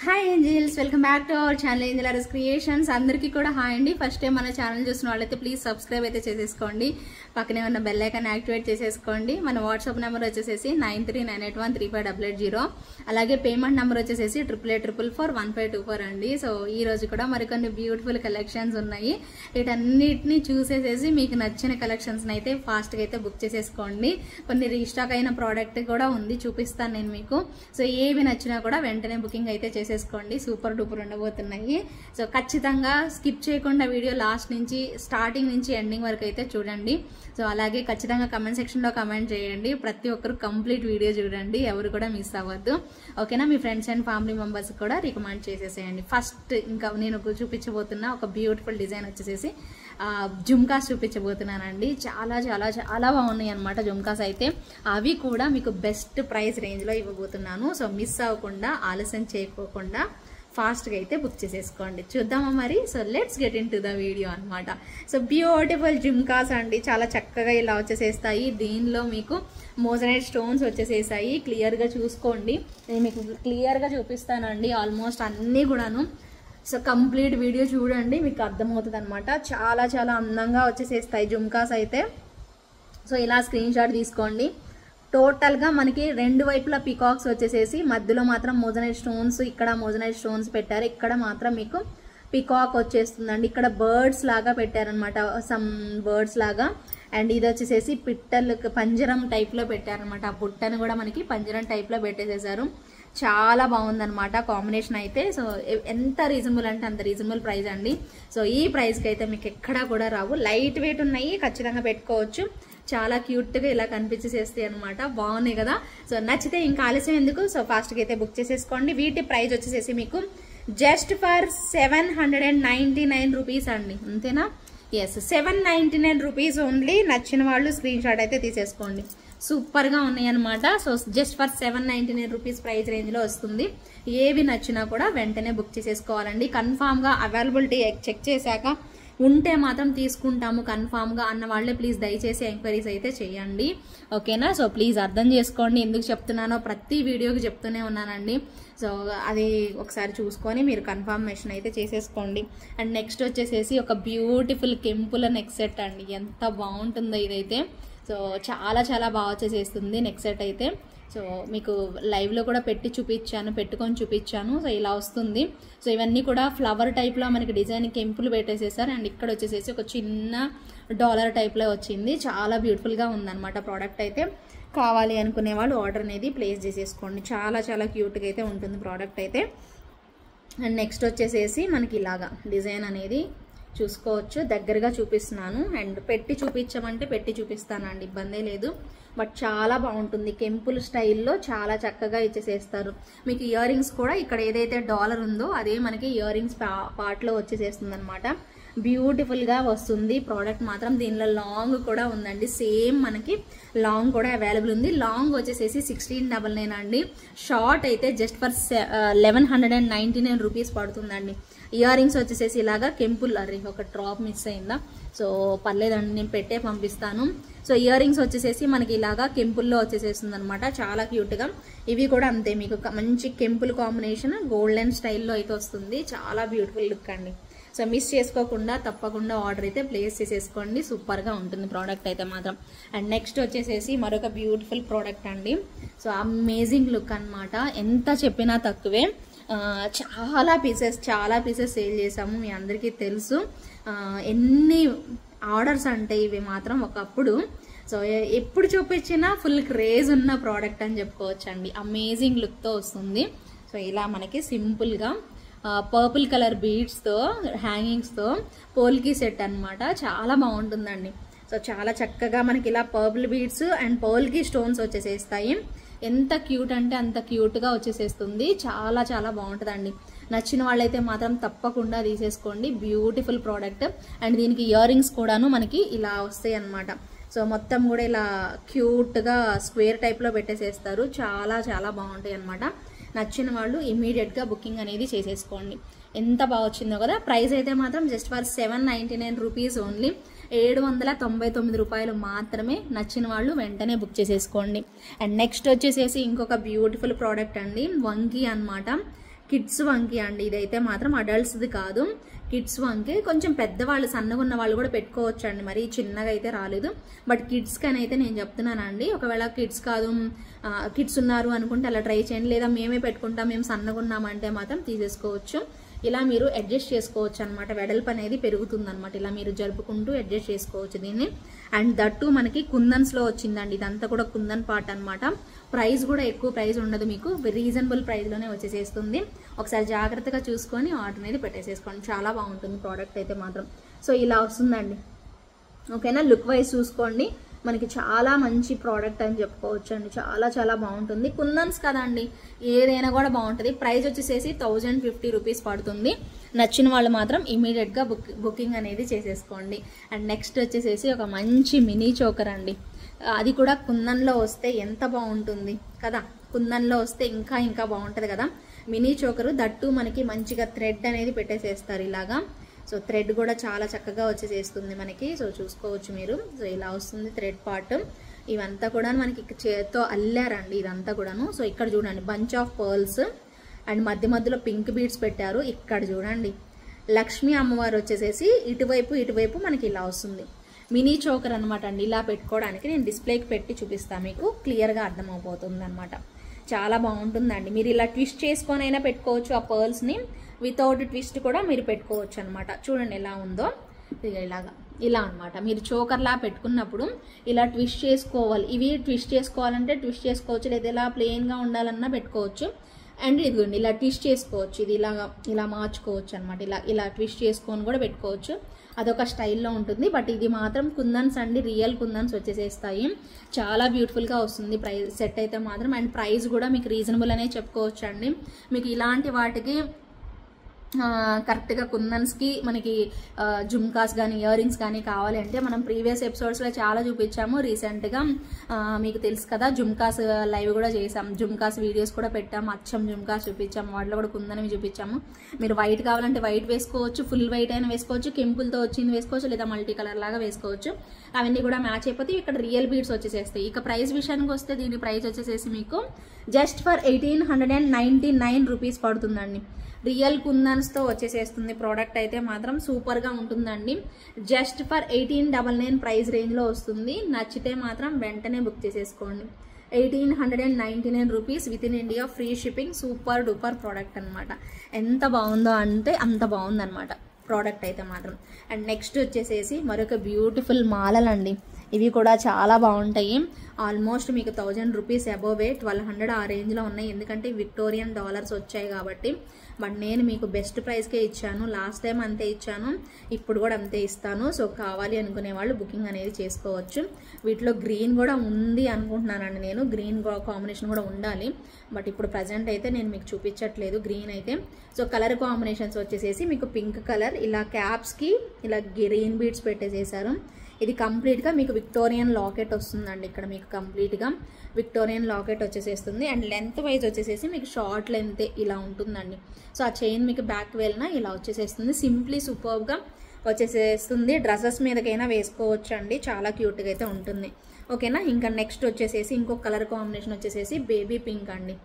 Hi angels, welcome back to our channel Angel RS creations. అందరికీ కూడా hi అండి. First time మన channel చూసిన వాళ్ళైతే ప్లీజ్ సబ్స్క్రైబ్ అయితే చేసేసుకోండి. పక్కనే ఉన్న బెల్ ఐకాన్ యాక్టివేట్ చేసేసుకోండి. మన వాట్సాప్ నెంబర్ వచ్చేసేసి 9398135880. అలాగే పేమెంట్ నెంబర్ వచ్చేసేసి 88441524 అండి. సో ఈ రోజు కూడా మరికొన్ని బ్యూటిఫుల్ కలెక్షన్స్ ఉన్నాయి. వీటన్నిటిని చూసేసేసి మీకు నచ్చిన కలెక్షన్స్ అయితే ఫాస్ట్ గా అయితే బుక్ చేసేసుకోండి. కొన్ని రీస్టాక్ అయిన ప్రోడక్ట్ కూడా ఉంది, చూపిస్తాను నేను మీకు. సో ఏవి నచ్చినా కూడా వెంటనే బుకింగ్ అయితే చేసేసుకోండి. సూపర్ డూపర్ ఉండబోతున్నాయి. సో ఖచ్చితంగా స్కిప్ చేయకుండా వీడియో లాస్ట్ నుంచి స్టార్టింగ్ నుంచి ఎండింగ్ వరకు అయితే చూడండి. సో అలాగే ఖచ్చితంగా కమెంట్ సెక్షన్ లో కమెంట్ చేయండి. ప్రతి ఒక్కరు కంప్లీట్ వీడియో చూడండి, ఎవరు కూడా మిస్ అవ్వద్దు. ఓకేనా? మీ ఫ్రెండ్స్ అండ్ ఫ్యామిలీ మెంబర్స్ కూడా రికమెండ్ చేసేసేయండి. ఫస్ట్ ఇంకా నేను చూపించబోతున్న ఒక బ్యూటిఫుల్ డిజైన్ వచ్చేసేసి జుమ్కాస్ చూపించబోతున్నానండి. చాలా చాలా చాలా బాగున్నాయి అనమాట జుమ్కాస్ అయితే. అవి కూడా మీకు బెస్ట్ ప్రైస్ రేంజ్ లో ఇవ్వబోతున్నాను. సో మిస్ అవ్వకుండా, ఆలస్యం చేయకోకుండా ఫాస్ట్ గా అయితే బుక్ చేసేసుకోండి. చూద్దామా మరి? So let's get in to the video అనమాట. సో బ్యూటిఫుల్ జుమ్కాస్ అండి, చాలా చక్కగా ఇలా వచ్చేసేస్తాయి. దీనిలో మీకు మోజనైట్ స్టోన్స్ వచ్చేసేసాయి. క్లియర్ గా చూసుకోండి, నేను మీకు క్లియర్ గా చూపిస్తానండి ఆల్మోస్ట్ అన్ని కూడాను. సో కంప్లీట్ వీడియో చూడండి, మీకు అర్థమవుతుంది అనమాట. చాలా చాలా అందంగా వచ్చేసేస్తాయి జుమ్కాస్ అయితే. సో ఇలా స్క్రీన్ షాట్ తీసుకోండి. టోటల్ గా మనకి రెండు వైపులా పికాక్స్ వచ్చేసేసి మధ్యలో మాత్రం మోజనైట్ స్టోన్స్, ఇక్కడ మోజనైట్ స్టోన్స్ పెట్టారు, ఇక్కడ మాత్రం మీకు పికాక్ వచ్చేస్తుందండి. ఇక్కడ బర్డ్స్ లాగా పెట్టారనమాట, సమ్ బర్డ్స్ లాగా. అండ్ ఇది వచ్చేసేసి పిట్టలు పంజరం టైప్ లో పెట్టారనమాట. ఆ బుట్టను కూడా మనకి పంజరం టైప్ లో పెట్టేసేసారు. చాలా బాగుందనమాట కాంబినేషన్ అయితే. సో ఎంత రీజనబుల్ అంటే అంత రీజనబుల్ ప్రైస్ అండి. సో ఈ ప్రైస్ కి అయితే మీకు ఎక్కడా కూడా రావు. లైట్ వెయిట్ ఉన్నాయి, ఖచ్చితంగా పెట్టుకోవచ్చు. చాలా క్యూట్ గా ఇలా కనిపించేసేస్తాయి అనమాట. బాగున్నాయి కదా? సో నచ్చితే ఇంకా ఆలస్యం ఎందుకు, సో ఫాస్ట్ గా అయితే బుక్ చేసేసుకోండి. వీటి ప్రైస్ వచ్చేసేసి మీకు జస్ట్ ఫర్ 799 రూపీస్ అండి, అంతేనా? Yes, 799 rupees only. నచ్చిన వాళ్ళు స్క్రీన్ షాట్ అయితే తీసేసుకోండి. సూపర్ గా ఉన్నాయి అనమాట. So just for 799 rupees price range లో వస్తుంది. ఏవి నచ్చినా కూడా వెంటనే బుక్ చేసేసుకోవాలండి. కన్ఫామ్ గా అవైలబిలిటీ చెక్ చేశాక ఉంటే మాత్రం తీసుకుంటాము కన్ఫామ్ గా అన్న వాళ్ళే ప్లీజ్ దయచేసి ఎంక్వైరీస్ అయితే చేయండి. ఓకేనా? సో ప్లీజ్ అర్థం చేసుకోండి ఎందుకు చెప్తున్నానో, ప్రతి వీడియోకి చెప్తూనే ఉన్నానండి. సో అది ఒకసారి చూసుకొని మీరు కన్ఫర్మేషన్ అయితే చేసేసుకోండి. అండ్ నెక్స్ట్ వచ్చేసేసి ఒక బ్యూటిఫుల్ కెంపుల నెక్ సెట్ అండి. ఎంత బాగుంటుందో ఇదైతే. సో చాలా చాలా బాగా వచ్చేసేస్తుంది నెక్ సెట్ అయితే. సో మీకు లైవ్ లో కూడా పెట్టుకొని చూపించాను. సో ఇలా వస్తుంది. సో ఇవన్నీ కూడా ఫ్లవర్ టైప్ లో మనకి డిజైన్ కెంపులు పెట్టేసేసారు. అండ్ ఇక్కడ వచ్చేసేసి ఒక చిన్న డాలర్ టైప్ లో వచ్చింది. చాలా బ్యూటిఫుల్ గా ఉందన్నమాట ప్రోడక్ట్ అయితే. కావాలి అనుకునే వాళ్ళు ఆర్డర్ అనేది ప్లేస్ చేసేసుకోండి. చాలా చాలా క్యూట్ గా అయితే ఉంటుంది ప్రోడక్ట్ అయితే. అండ్ నెక్స్ట్ వచ్చేసేసి మనకి ఇలాగా డిజైన్ అనేది చూసుకోవచ్చు. దగ్గరగా చూపిస్తున్నాను. అండ్ పెట్టి చూపించమంటే పెట్టి చూపిస్తానండి, ఇబ్బందే లేదు. బట్ చాలా బాగుంటుంది. కెంపుల్ స్టైల్లో చాలా చక్కగా ఇచ్చేసేస్తారు. మీకు ఇయర్ రింగ్స్ కూడా ఇక్కడ ఏదైతే డాలర్ ఉందో అదే మనకి ఇయర్ రింగ్స్ పార్ట్ లో వచ్చేసేస్తుంది అనమాట. బ్యూటిఫుల్ గా వస్తుంది ప్రోడక్ట్ మాత్రం. దీనిలో లాంగ్ కూడా ఉందండి, సేమ్ మనకి లాంగ్ కూడా అవైలబుల్ ఉంది. లాంగ్ వచ్చేసేసి 1699 అండి. షార్ట్ అయితే జస్ట్ ఫర్ 1199 రూపీస్ పడుతుందండి. ఇయర్ రింగ్స్ వచ్చేసేసి ఇలాగా కెంపుల్, అరే ఒక డ్రాప్ మిస్ అయిందా? సో పర్లేదండి, నేను పెట్టే పంపిస్తాను. సో ఇయర్ రింగ్స్ వచ్చేసేసి మనకి ఇలాగా కెంపుల్లో వచ్చేసేస్తుంది అనమాట. చాలా క్యూట్ గా. ఇవి కూడా అంతే, మీకు మంచి కెంపుల్ కాంబినేషన్ గోల్డెన్ స్టైల్లో అయితే వస్తుంది. చాలా బ్యూటిఫుల్ లుక్ అండి. సో మిస్ చేసుకోకుండా తప్పకుండా ఆర్డర్ అయితే ప్లేస్ చేసేసుకోండి. సూపర్ గా ఉంటుంది ప్రోడక్ట్ అయితే మాత్రం. అండ్ నెక్స్ట్ వచ్చేసేసి మరొక బ్యూటిఫుల్ ప్రోడక్ట్ అండి. సో అమేజింగ్ లుక్ అనమాట. ఎంత చెప్పినా తక్కువే. చాలా పీసెస్ సేల్ చేసాము, మీ అందరికీ తెలుసు. ఎన్ని ఆర్డర్స్ అంటే ఇవి మాత్రం ఒకప్పుడు. సో ఎప్పుడు చూపించినా ఫుల్ క్రేజ్ ఉన్న ప్రోడక్ట్ అని చెప్పుకోవచ్చు అండి. అమేజింగ్ లుక్ తో వస్తుంది. సో ఇలా మనకి సింపుల్ గా పర్పుల్ కలర్ బీడ్స్ తో హ్యాంగింగ్స్ తో పోల్కి సెట్ అనమాట. చాలా బాగుంటుందండి. సో చాలా చక్కగా మనకి ఇలా పర్పుల్ బీడ్స్ అండ్ పోల్కి స్టోన్స్ వచ్చేసేస్తాయి. ఎంత క్యూట్ అంటే అంత క్యూట్ గా వచ్చేసేస్తుంది. చాలా చాలా బాగుంటుందండి. నచ్చిన వాళ్ళైతే మాత్రం తప్పకుండా తీసేసుకోండి. Beautiful product. అండ్ దీనికి ఇయర్ రింగ్స్ కూడాను మనకి ఇలా వస్తాయి అనమాట. సో మొత్తం కూడా ఇలా క్యూట్ గా స్క్వేర్ టైప్ లో పెట్టేసేస్తారు. చాలా చాలా బాగుంటాయి అనమాట. నచ్చిన వాళ్ళు ఇమీడియట్ గా బుకింగ్ అనేది చేసేసుకోండి. ఎంత బాగా వచ్చిందో కదా. ప్రైస్ అయితే మాత్రం జస్ట్ ఫర్ 799 రూపీస్ ఓన్లీ. 799 రూపాయలు మాత్రమే. నచ్చిన వాళ్ళు వెంటనే బుక్ చేసేసుకోండి. అండ్ నెక్స్ట్ వచ్చేసేసి ఇంకొక బ్యూటిఫుల్ ప్రోడక్ట్ అండి, వంకీ అన్నమాట. కిడ్స్ వంకి అండి. ఇదైతే మాత్రం అడల్ట్స్ది కాదు, కిడ్స్ వంకి. కొంచెం పెద్దవాళ్ళు సన్నగా ఉన్న వాళ్ళు కూడా పెట్టుకోవచ్చు అండి, మరి చిన్నగా అయితే రాలేదు. బట్ కిడ్స్ కని అయితే నేను చెప్తున్నానండి. ఒకవేళ కిడ్స్ కాదు, కిడ్స్ ఉన్నారు అనుకుంటే అలా ట్రై చేయండి. లేదా మేమే పెట్టుకుంటాం, మేము సన్నగా ఉన్నామంటే మాత్రం తీసేసుకోవచ్చు. ఇలా మీరు అడ్జస్ట్ చేసుకోవచ్చు అనమాట. వెడల్పు అనేది పెరుగుతుంది అనమాట. ఇలా మీరు జరుపుకుంటూ అడ్జస్ట్ చేసుకోవచ్చు దీన్ని. అండ్ దట్టు మనకి కుందన్స్లో వచ్చిందండి. ఇదంతా కూడా కుందన్ పార్ట్ అనమాట. ప్రైస్ కూడా ఎక్కువ ప్రైస్ ఉండదు, మీకు రీజనబుల్ ప్రైస్లోనే వచ్చేసేస్తుంది. ఒకసారి జాగ్రత్తగా చూసుకొని ఆర్డర్ అనేది పెట్టేసేసుకోండి. చాలా బాగుంటుంది ప్రోడక్ట్ అయితే మాత్రం. సో ఇలా వస్తుందండి. ఓకేనా, లుక్ వైజ్ చూసుకోండి. మనకి చాలా మంచి ప్రోడక్ట్ అని చెప్పుకోవచ్చు అండి. చాలా చాలా బాగుంటుంది. కుందన్స్ కదండి, ఏదైనా కూడా బాగుంటుంది. ప్రైస్ వచ్చేసేసి 1050 రూపీస్ పడుతుంది. నచ్చిన వాళ్ళు మాత్రం ఇమీడియట్గా బుకింగ్ అనేది చేసేసుకోండి. అండ్ నెక్స్ట్ వచ్చేసేసి ఒక మంచి మినీ చోకర్ అండి. అది కూడా కుందన్లో వస్తే ఎంత బాగుంటుంది కదా, కుందన్లో వస్తే ఇంకా ఇంకా బాగుంటుంది కదా. మినీ చోకరు దట్టు మనకి మంచిగా థ్రెడ్ అనేది పెట్టేసేస్తారు ఇలాగా. సో థ్రెడ్ కూడా చాలా చక్కగా వచ్చేసేస్తుంది మనకి. సో చూసుకోవచ్చు మీరు. సో ఇలా వస్తుంది థ్రెడ్ పార్ట్. ఇవంతా కూడా మనకి చేత్తో అల్లారండి ఇదంతా కూడాను. సో ఇక్కడ చూడండి బంచ్ ఆఫ్ పర్ల్స్ అండ్ మధ్య మధ్యలో పింక్ బీడ్స్ పెట్టారు. ఇక్కడ చూడండి లక్ష్మీ అమ్మవారు వచ్చేసేసి ఇటువైపు మనకి ఇలా వస్తుంది. మినీ చోకర్ అనమాట అండి. ఇలా పెట్టుకోవడానికి నేను డిస్ప్లేకి పెట్టి చూపిస్తాను, మీకు క్లియర్గా అర్థమైపోతుంది అనమాట. చాలా బాగుంటుందండి. మీరు ఇలా ట్విస్ట్ చేసుకొని అయినా పెట్టుకోవచ్చు ఆ పర్ల్స్ని. వితౌట్ ట్విస్ట్ కూడా మీరు పెట్టుకోవచ్చు అనమాట. చూడండి ఎలా ఉందో, ఇలా అనమాట. మీరు చోకర్లా పెట్టుకున్నప్పుడు ఇలా ట్విస్ట్ చేసుకోవాలి. ఇవి ట్విస్ట్ చేసుకోవాలంటే ట్విస్ట్ చేసుకోవచ్చు, లేదా ఇలా ప్లెయిన్గా ఉండాలన్నా పెట్టుకోవచ్చు. అండ్ ఇదిగోండి ఇలా ట్విస్ట్ చేసుకోవచ్చు. ఇది ఇలా మార్చుకోవచ్చు అనమాట. ఇలా ట్విస్ట్ చేసుకొని కూడా పెట్టుకోవచ్చు. అదొక స్టైల్లో ఉంటుంది. బట్ ఇది మాత్రం కుందన్స్ అండి, రియల్ కుందన్స్ వచ్చేసేస్తాయి. చాలా బ్యూటిఫుల్గా వస్తుంది ప్రైస్ సెట్ అయితే మాత్రం. అండ్ ప్రైస్ కూడా మీకు రీజనబుల్ అనే చెప్పుకోవచ్చు అండి. మీకు ఇలాంటి వాటికి కరెక్ట్గా కుందన్స్కి మనకి జుమ్కాస్ కానీ ఇయర్ రింగ్స్ కానీ కావాలి అంటే మనం ప్రీవియస్ ఎపిసోడ్స్లో చాలా చూపించాము. రీసెంట్గా మీకు తెలుసు కదా, జుమ్కాస్ లైవ్ కూడా చేసాం, జుమ్కాస్ వీడియోస్ కూడా పెట్టాము. అచ్చం జుమ్కాస్ చూపించాము, వాటిలో కూడా కుందన్వి చూపించాము. మీరు వైట్ కావాలంటే వైట్ వేసుకోవచ్చు, ఫుల్ వైట్ అయినా వేసుకోవచ్చు, కెంపుల్తో వచ్చింది వేసుకోవచ్చు, లేదా మల్టీ కలర్ లాగా వేసుకోవచ్చు. అవన్నీ కూడా మ్యాచ్ అయిపోతే ఇక్కడ రియల్ బీడ్స్ వచ్చేసేస్తాయి. ఇక ప్రైస్ విషయానికి వస్తే దీని ప్రైస్ వచ్చేసేసి మీకు జస్ట్ ఫర్ 1899 రూపీస్ పడుతుందండి. రియల్ కుందన్స్తో వచ్చేసేస్తుంది ప్రోడక్ట్ అయితే మాత్రం. సూపర్గా ఉంటుందండి. జస్ట్ ఫర్ 1899 ప్రైస్ రేంజ్లో వస్తుంది. నచ్చితే మాత్రం వెంటనే బుక్ చేసేసుకోండి. 1899 rupees with in India, free shipping. Super duper product అనమాట. ఎంత బాగుందో అంటే అంత బాగుందన్నమాట ప్రోడక్ట్ అయితే మాత్రం. అండ్ నెక్స్ట్ వచ్చేసేసి మరొక బ్యూటిఫుల్ మాలలండి. ఇవి కూడా చాలా బాగుంటాయి. ఆల్మోస్ట్ మీకు 1000 రూపీస్ అబోవే, 1200 ఆ రేంజ్లో ఉన్నాయి. ఎందుకంటే విక్టోరియన్ డాలర్స్ వచ్చాయి కాబట్టి. బట్ నేను మీకు బెస్ట్ ప్రైస్కే ఇచ్చాను. లాస్ట్ టైం అంతే ఇచ్చాను, ఇప్పుడు కూడా అంతే ఇస్తాను. సో కావాలి అనుకునే వాళ్ళు బుకింగ్ అనేది చేసుకోవచ్చు. వీటిలో గ్రీన్ కూడా ఉంది అనుకుంటున్నానండి నేను. గ్రీన్ కాంబినేషన్ కూడా ఉండాలి, బట్ ఇప్పుడు ప్రజెంట్ అయితే నేను మీకు చూపించట్లేదు గ్రీన్ అయితే. సో కలర్ కాంబినేషన్స్ వచ్చేసేసి మీకు పింక్ కలర్, ఇలా క్యాప్స్కి ఇలా గ్రీన్ బీడ్స్ పెట్టేసేసారు. ఇది కంప్లీట్గా మీకు విక్టోరియన్ లాకెట్ వస్తుందండి. ఇక్కడ మీకు కంప్లీట్గా విక్టోరియన్ లాకెట్ వచ్చేసేస్తుంది. అండ్ లెంత్ వైజ్ వచ్చేసేసి మీకు షార్ట్ లెంత్ ఇలా ఉంటుందండి. సో ఆ చైన్ మీకు బ్యాక్ వెళ్ళినా ఇలా వచ్చేసేస్తుంది. సింప్లీ సూపర్గా వచ్చేసేస్తుంది. డ్రెస్సెస్ మీదకైనా వేసుకోవచ్చు అండి, చాలా క్యూట్గా అయితే ఉంటుంది. ఓకేనా. ఇంకా నెక్స్ట్ వచ్చేసేసి ఇంకొక కలర్ కాంబినేషన్ వచ్చేసేసి బేబీ పింక్ అండి.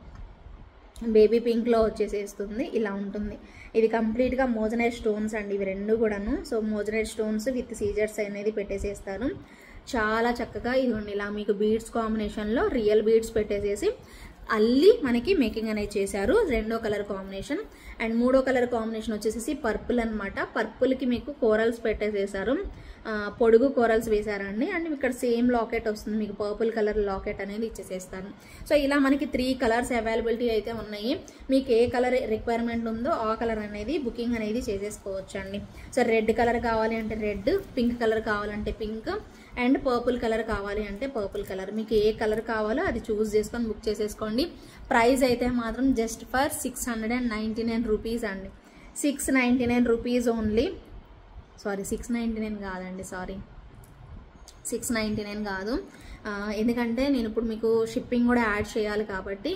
బేబీ పింక్లో వచ్చేసేస్తుంది, ఇలా ఉంటుంది. ఇది కంప్లీట్గా మోజనైట్ స్టోన్స్ అండి ఇవి రెండు కూడాను. సో మోజనైట్ స్టోన్స్ విత్ సీజర్స్ అనేది పెట్టేసేస్తారు. చాలా చక్కగా ఇదిగోండి ఇలా మీకు బీడ్స్ కాంబినేషన్లో రియల్ బీడ్స్ పెట్టేసేసి అల్లి మనకి మేకింగ్ అనేది చేశారు. రెండో కలర్ కాంబినేషన్. అండ్ మూడో కలర్ కాంబినేషన్ వచ్చేసి పర్పుల్ అనమాట. పర్పుల్కి మీకు కోరల్స్ పెట్టేసేసారు, పొడుగు కోరల్స్ వేసారండి. అండ్ ఇక్కడ సేమ్ లాకెట్ వస్తుంది మీకు, పర్పుల్ కలర్ లాకెట్ అనేది ఇచ్చేసేస్తాను. సో ఇలా మనకి 3 కలర్స్ అవైలబిలిటీ అయితే ఉన్నాయి. మీకు ఏ కలర్ రిక్వైర్మెంట్ ఉందో ఆ కలర్ అనేది బుకింగ్ అనేది చేసేసుకోవచ్చు అండి. సో రెడ్ కలర్ కావాలి అంటే రెడ్, పింక్ కలర్ కావాలంటే పింక్, అండ్ పర్పుల్ కలర్ కావాలి అంటే పర్పుల్ కలర్. మీకు ఏ కలర్ కావాలో అది చూస్ చేసుకొని బుక్ చేసేసుకోండి. ప్రైస్ అయితే మాత్రం జస్ట్ ఫర్ 699 రూపీస్ అండి. 699 రూపీస్ ఓన్లీ. సారీ 699 కాదండి, సారీ 699 కాదు. ఎందుకంటే నేను ఇప్పుడు మీకు షిప్పింగ్ కూడా యాడ్ చేయాలి కాబట్టి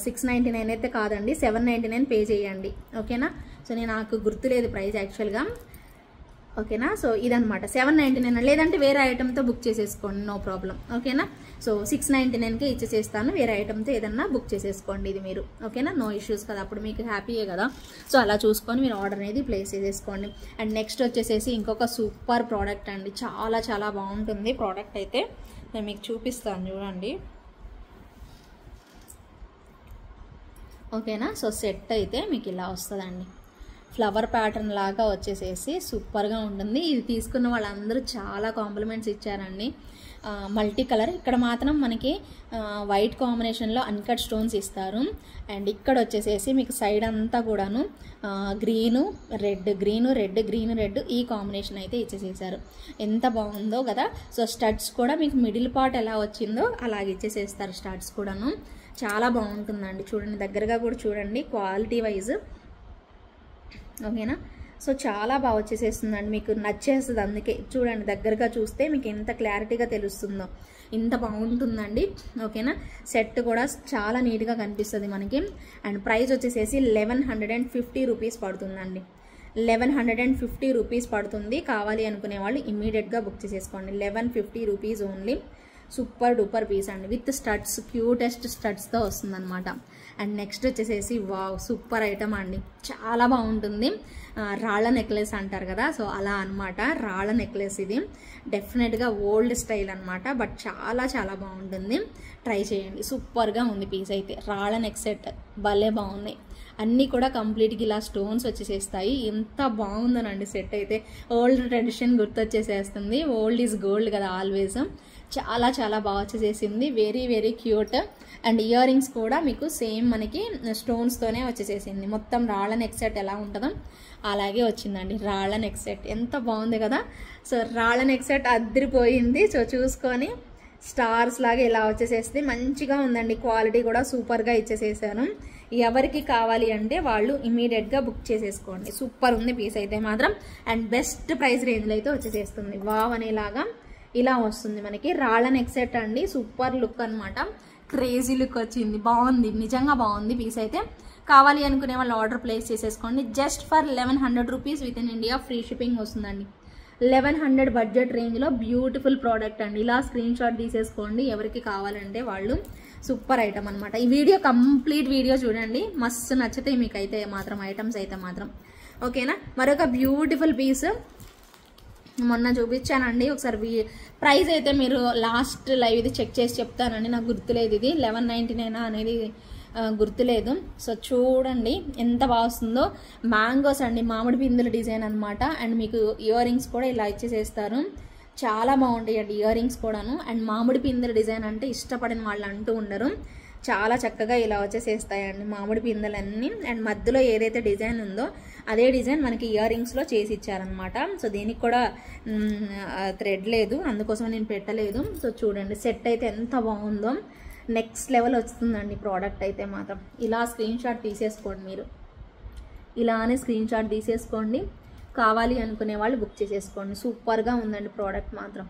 699 అయితే కాదండి, 799 పే చేయండి. ఓకేనా. సో నాకు గుర్తులేదు ప్రైస్ యాక్చువల్గా. ఓకేనా. సో ఇదనమాట 799, లేదంటే వేరే ఐటమ్తో బుక్ చేసేసుకోండి, నో ప్రాబ్లం. ఓకేనా. సో 699కే ఇచ్చేసేస్తాను, వేరే ఐటమ్తో ఏదన్నా బుక్ చేసేసుకోండి ఇది మీరు. ఓకేనా, నో ఇష్యూస్ కదా, అప్పుడు మీకు హ్యాపీయే కదా. సో అలా చూసుకొని మీరు ఆర్డర్ అనేది ప్లేస్ చేసేసుకోండి. అండ్ నెక్స్ట్ వచ్చేసేసి ఇంకొక సూపర్ ప్రోడక్ట్ అండి, చాలా చాలా బాగుంటుంది ప్రోడక్ట్ అయితే. నేను మీకు చూపిస్తాను చూడండి. ఓకేనా. సో సెట్ అయితే మీకు ఇలా వస్తుందండి, ఫ్లవర్ ప్యాటర్న్ లాగా వచ్చేసేసి సూపర్గా ఉంటుంది. ఇది తీసుకున్న వాళ్ళందరూ చాలా కాంప్లిమెంట్స్ ఇచ్చారండి. మల్టీ కలర్, ఇక్కడ మాత్రం మనకి వైట్ కాంబినేషన్లో అన్కట్ స్టోన్స్ ఇస్తారు. అండ్ ఇక్కడ వచ్చేసేసి మీకు సైడ్ అంతా కూడాను గ్రీను రెడ్ ఈ కాంబినేషన్ అయితే ఇచ్చేసేసారు. ఎంత బాగుందో కదా. సో స్టడ్స్ కూడా మీకు మిడిల్ పార్ట్ ఎలా వచ్చిందో అలాగే ఇచ్చేసేస్తారు స్టడ్స్ కూడాను. చాలా బాగుంటుందండి, చూడండి దగ్గరగా కూడా చూడండి క్వాలిటీ వైజ్. ఓకేనా. సో చాలా బాగా వచ్చేసేస్తుందండి, మీకు నచ్చేస్తుంది. అందుకే చూడండి దగ్గరగా చూస్తే మీకు ఎంత క్లారిటీగా తెలుస్తుందో, ఇంత బాగుంటుందండి. ఓకేనా. సెట్ కూడా చాలా నీట్గా కనిపిస్తుంది మనకి. అండ్ ప్రైస్ వచ్చేసేసి 1150 రూపీస్ పడుతుందండి. 1150 రూపీస్ పడుతుంది. కావాలి అనుకునే వాళ్ళు ఇమ్మీడియట్గా బుక్ చేసేసుకోండి. 1150 rupees only. Super duper piece అండి, విత్ స్టడ్స్, క్యూటెస్ట్ స్టడ్స్తో వస్తుందన్నమాట. అండ్ నెక్స్ట్ వచ్చేసేసి వావ్, సూపర్ ఐటమ్ అండి, చాలా బాగుంటుంది. రాళ్ళ నెక్లెస్ అంటారు కదా, సో అలా అనమాట. రాళ్ళ నెక్లెస్ ఇది డెఫినెట్గా ఓల్డ్ స్టైల్ అనమాట, బట్ చాలా చాలా బాగుంటుంది. ట్రై చేయండి, సూపర్గా ఉంది పీస్ అయితే. రాళ్ళ నెక్ సెట్ భలే బాగున్నాయి, అన్నీ కూడా కంప్లీట్గా ఇలా స్టోన్స్ వచ్చేసేస్తాయి. ఎంత బాగుందనండి సెట్ అయితే. ఓల్డ్ ట్రెడిషన్ గుర్తొచ్చేసేస్తుంది, ఓల్డ్ ఈజ్ గోల్డ్ కదా ఆల్వేస్. చాలా చాలా బాగా వచ్చేసేసింది, very very cute. And earrings కూడా మీకు సేమ్ మనకి స్టోన్స్తోనే వచ్చేసేసింది. మొత్తం రాళ్ళ నెక్ సెట్ ఎలా ఉంటుందో అలాగే వచ్చిందండి రాళ్ళ నెక్ సెట్. ఎంత బాగుంది కదా. సో రాళ్ళ నెక్ సెట్ అదిరిపోయింది. సో చూసుకొని స్టార్స్ లాగా ఇలా వచ్చేసేస్తుంది, మంచిగా ఉందండి. క్వాలిటీ కూడా సూపర్గా ఇచ్చేసేసాను. ఎవరికి కావాలి అంటే వాళ్ళు ఇమీడియట్గా బుక్ చేసేసుకోండి. సూపర్ ఉంది పీస్ అయితే మాత్రం. అండ్ బెస్ట్ ప్రైస్ రేంజ్లో అయితే వచ్చేసేస్తుంది. వావ్ అనేలాగా ఇలా వస్తుంది మనకి రాళ్ళ నెక్ సెట్ అండి. సూపర్ లుక్ అనమాట, క్రేజీ లుక్ వచ్చింది, బాగుంది, నిజంగా బాగుంది పీస్ అయితే. కావాలి అనుకునే వాళ్ళు ఆర్డర్ ప్లేస్ చేసేసుకోండి. Just for 1100 rupees with in India, free shipping వస్తుందండి. 1100 బడ్జెట్ రేంజ్లో బ్యూటిఫుల్ ప్రోడక్ట్ అండి. ఇలా స్క్రీన్ షాట్ తీసేసుకోండి ఎవరికి కావాలంటే వాళ్ళు. సూపర్ ఐటమ్ అనమాట. ఈ వీడియో కంప్లీట్ వీడియో చూడండి, మస్తు నచ్చితే మీకైతే మాత్రం ఐటమ్స్ అయితే మాత్రం. ఓకేనా. మరొక బ్యూటిఫుల్ పీస్ మొన్న చూపించానండి ఒకసారి. ప్రైస్ అయితే మీరు లాస్ట్ లైవ్ ఇది చెక్ చేసి చెప్తానండి, నాకు గుర్తులేదు ఇది 1199 అనేది గుర్తులేదు. సో చూడండి ఎంత బాగా వస్తుందో. మ్యాంగోస్ అండి, మామిడి పిందుల డిజైన్ అనమాట. అండ్ మీకు ఇయర్ రింగ్స్ కూడా ఇలా ఇచ్చేసేస్తారు, చాలా బాగుంటాయి అండి ఇయర్ రింగ్స్ కూడాను. అండ్ మామిడి పిందుల డిజైన్ అంటే ఇష్టపడిన వాళ్ళు అంటూ ఉండరు, చాలా చక్కగా ఇలా వచ్చేసేస్తాయండి మామిడి పిందెలన్నీ. అండ్ మధ్యలో ఏదైతే డిజైన్ ఉందో అదే డిజైన్ మనకి ఇయర్ రింగ్స్లో చేసి ఇచ్చారనమాట. సో దీనికి కూడా థ్రెడ్ లేదు, అందుకోసం నేను పెట్టలేదు. సో చూడండి సెట్ అయితే ఎంత బాగుందో, నెక్స్ట్ లెవెల్ వస్తుందండి ప్రోడక్ట్ అయితే మాత్రం. ఇలా స్క్రీన్ షాట్ తీసేసుకోండి మీరు, ఇలానే స్క్రీన్ షాట్ తీసేసుకోండి. కావాలి అనుకునే వాళ్ళు బుక్ చేసేసుకోండి. సూపర్గా ఉందండి ప్రోడక్ట్ మాత్రం,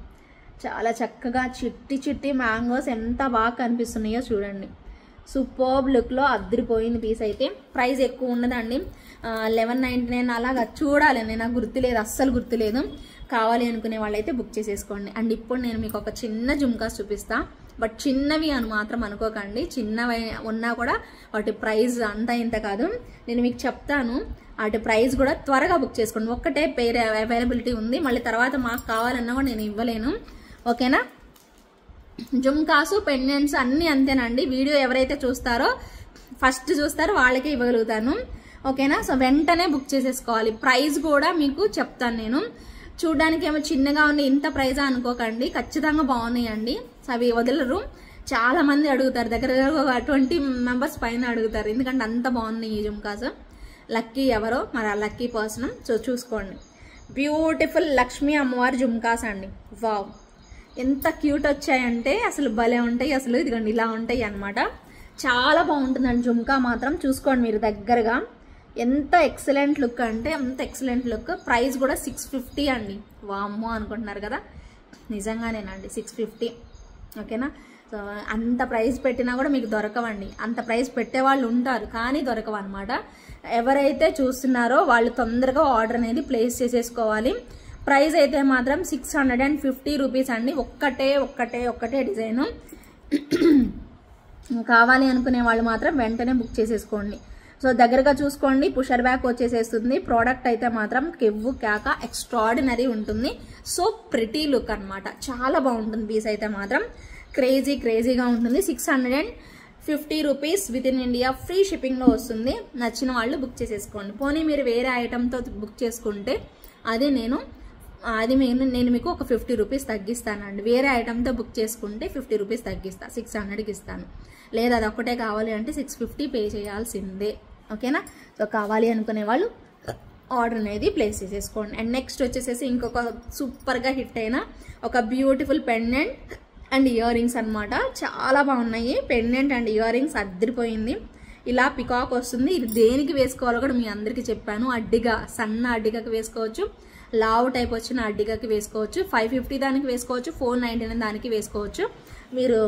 చాలా చక్కగా చిట్టి చిట్టి మ్యాంగోస్ ఎంత బాగా కనిపిస్తున్నాయో చూడండి. సూపర్బ్ లుక్లో అద్దరిపోయింది పీస్ అయితే. ప్రైస్ ఎక్కువ ఉండదండి, 1199 అలాగా చూడాలి, నాకు గుర్తులేదు, అస్సలు గుర్తులేదు. కావాలి అనుకునే వాళ్ళైతే బుక్ చేసేసుకోండి. అండ్ ఇప్పుడు నేను మీకు ఒక చిన్న జుమ్కాస్ చూపిస్తా, బట్ చిన్నవి అని మాత్రం అనుకోకండి, చిన్నవి ఉన్నా కూడా వాటి ప్రైస్ అంతా ఇంత కాదు. నేను మీకు చెప్తాను, వాటి ప్రైస్ కూడా త్వరగా బుక్ చేసుకోండి. ఒక్కటే పేరు అవైలబిలిటీ ఉంది, మళ్ళీ తర్వాత మాకు కావాలన్నా కూడా నేను ఇవ్వలేను. ఓకేనా. జుమ్కాసు పెండెంట్స్ అన్నీ అంతేనండి. వీడియో ఎవరైతే చూస్తారో ఫస్ట్ చూస్తారో వాళ్ళకే ఇవ్వగలుగుతాను. ఓకేనా. సో వెంటనే బుక్ చేసేసుకోవాలి. ప్రైస్ కూడా మీకు చెప్తాను నేను. చూడడానికి ఏమో చిన్నగా ఉన్నాయి, ఇంత ప్రైజా అనుకోకండి, ఖచ్చితంగా బాగున్నాయండి. సో అవి వదలరు, చాలా మంది అడుగుతారు, దగ్గర 20 మెంబర్స్ పైన అడుగుతారు, ఎందుకంటే అంత బాగున్నాయి ఈ జుమ్కాస్. లక్కీ ఎవరో మరి ఆ లక్కీ పర్సన్. సో చూసుకోండి, బ్యూటిఫుల్ లక్ష్మీ అమ్మవారి జుమ్కాస్ అండి. వావ్ ఎంత క్యూట్ వచ్చాయంటే అసలు భలే ఉంటాయి అసలు. ఇదిగోండి ఇలా ఉంటాయి అన్నమాట, చాలా బాగుంటుందండి జుమ్కా మాత్రం. చూసుకోండి మీరు దగ్గరగా, ఎంత ఎక్సలెంట్ లుక్ అంటే అంత ఎక్సలెంట్ లుక్. ప్రైస్ కూడా 650 అండి. వామ్మో అనుకుంటున్నారు కదా, నిజంగానేనండి 650. ఓకేనా. సో అంత ప్రైస్ పెట్టినా కూడా మీకు దొరకవండి, అంత ప్రైస్ పెట్టేవాళ్ళు ఉంటారు కానీ దొరకవు అనమాట. ఎవరైతే చూస్తున్నారో వాళ్ళు తొందరగా ఆర్డర్ అనేది ప్లేస్ చేసేసుకోవాలి. ప్రైస్ అయితే మాత్రం 650 రూపీస్ అండి. ఒక్కటే డిజైను. కావాలి అనుకునే వాళ్ళు మాత్రం వెంటనే బుక్ చేసేసుకోండి. సో దగ్గరగా చూసుకోండి, పుషర్ బ్యాక్ వచ్చేసేస్తుంది. ప్రోడక్ట్ అయితే మాత్రం కెవ్వు కేక ఎక్స్ట్రాడినరీ ఉంటుంది. సో ప్రిటీ లుక్ అనమాట, చాలా బాగుంటుంది. పీస్ అయితే మాత్రం క్రేజీగా ఉంటుంది. 650 rupees with in India free షిప్పింగ్లో వస్తుంది. నచ్చిన వాళ్ళు బుక్ చేసేసుకోండి. పోనీ మీరు వేరే ఐటెంతో బుక్ చేసుకుంటే నేను మీకు ఒక 50 రూపీస్ తగ్గిస్తానండి. వేరే ఐటెంతో బుక్ చేసుకుంటే 50 రూపీస్ తగ్గిస్తా, 600కి ఇస్తాను. లేదా అది ఒక్కటే కావాలి అంటే 650 పే చేయాల్సిందే. ఓకేనా? సో కావాలి అనుకునే వాళ్ళు ఆర్డర్ అనేది ప్లేస్ చేసేసుకోండి. అండ్ నెక్స్ట్ వచ్చేసేసి ఇంకొక సూపర్గా హిట్ అయిన ఒక beautiful pendant and ear rings అనమాట. చాలా బాగున్నాయి. పెండెంట్ అండ్ ఇయర్ రింగ్స్ అద్దరిపోయింది. ఇలా పికాక్ వస్తుంది. ఇది దేనికి వేసుకోవాలో కూడా మీ అందరికీ చెప్పాను. అడ్డిగా, సన్న అడ్డిగకి వేసుకోవచ్చు, లావు టైప్ వచ్చిన అడ్డిగకి వేసుకోవచ్చు, 550 దానికి వేసుకోవచ్చు, 499 దానికి వేసుకోవచ్చు. మీరు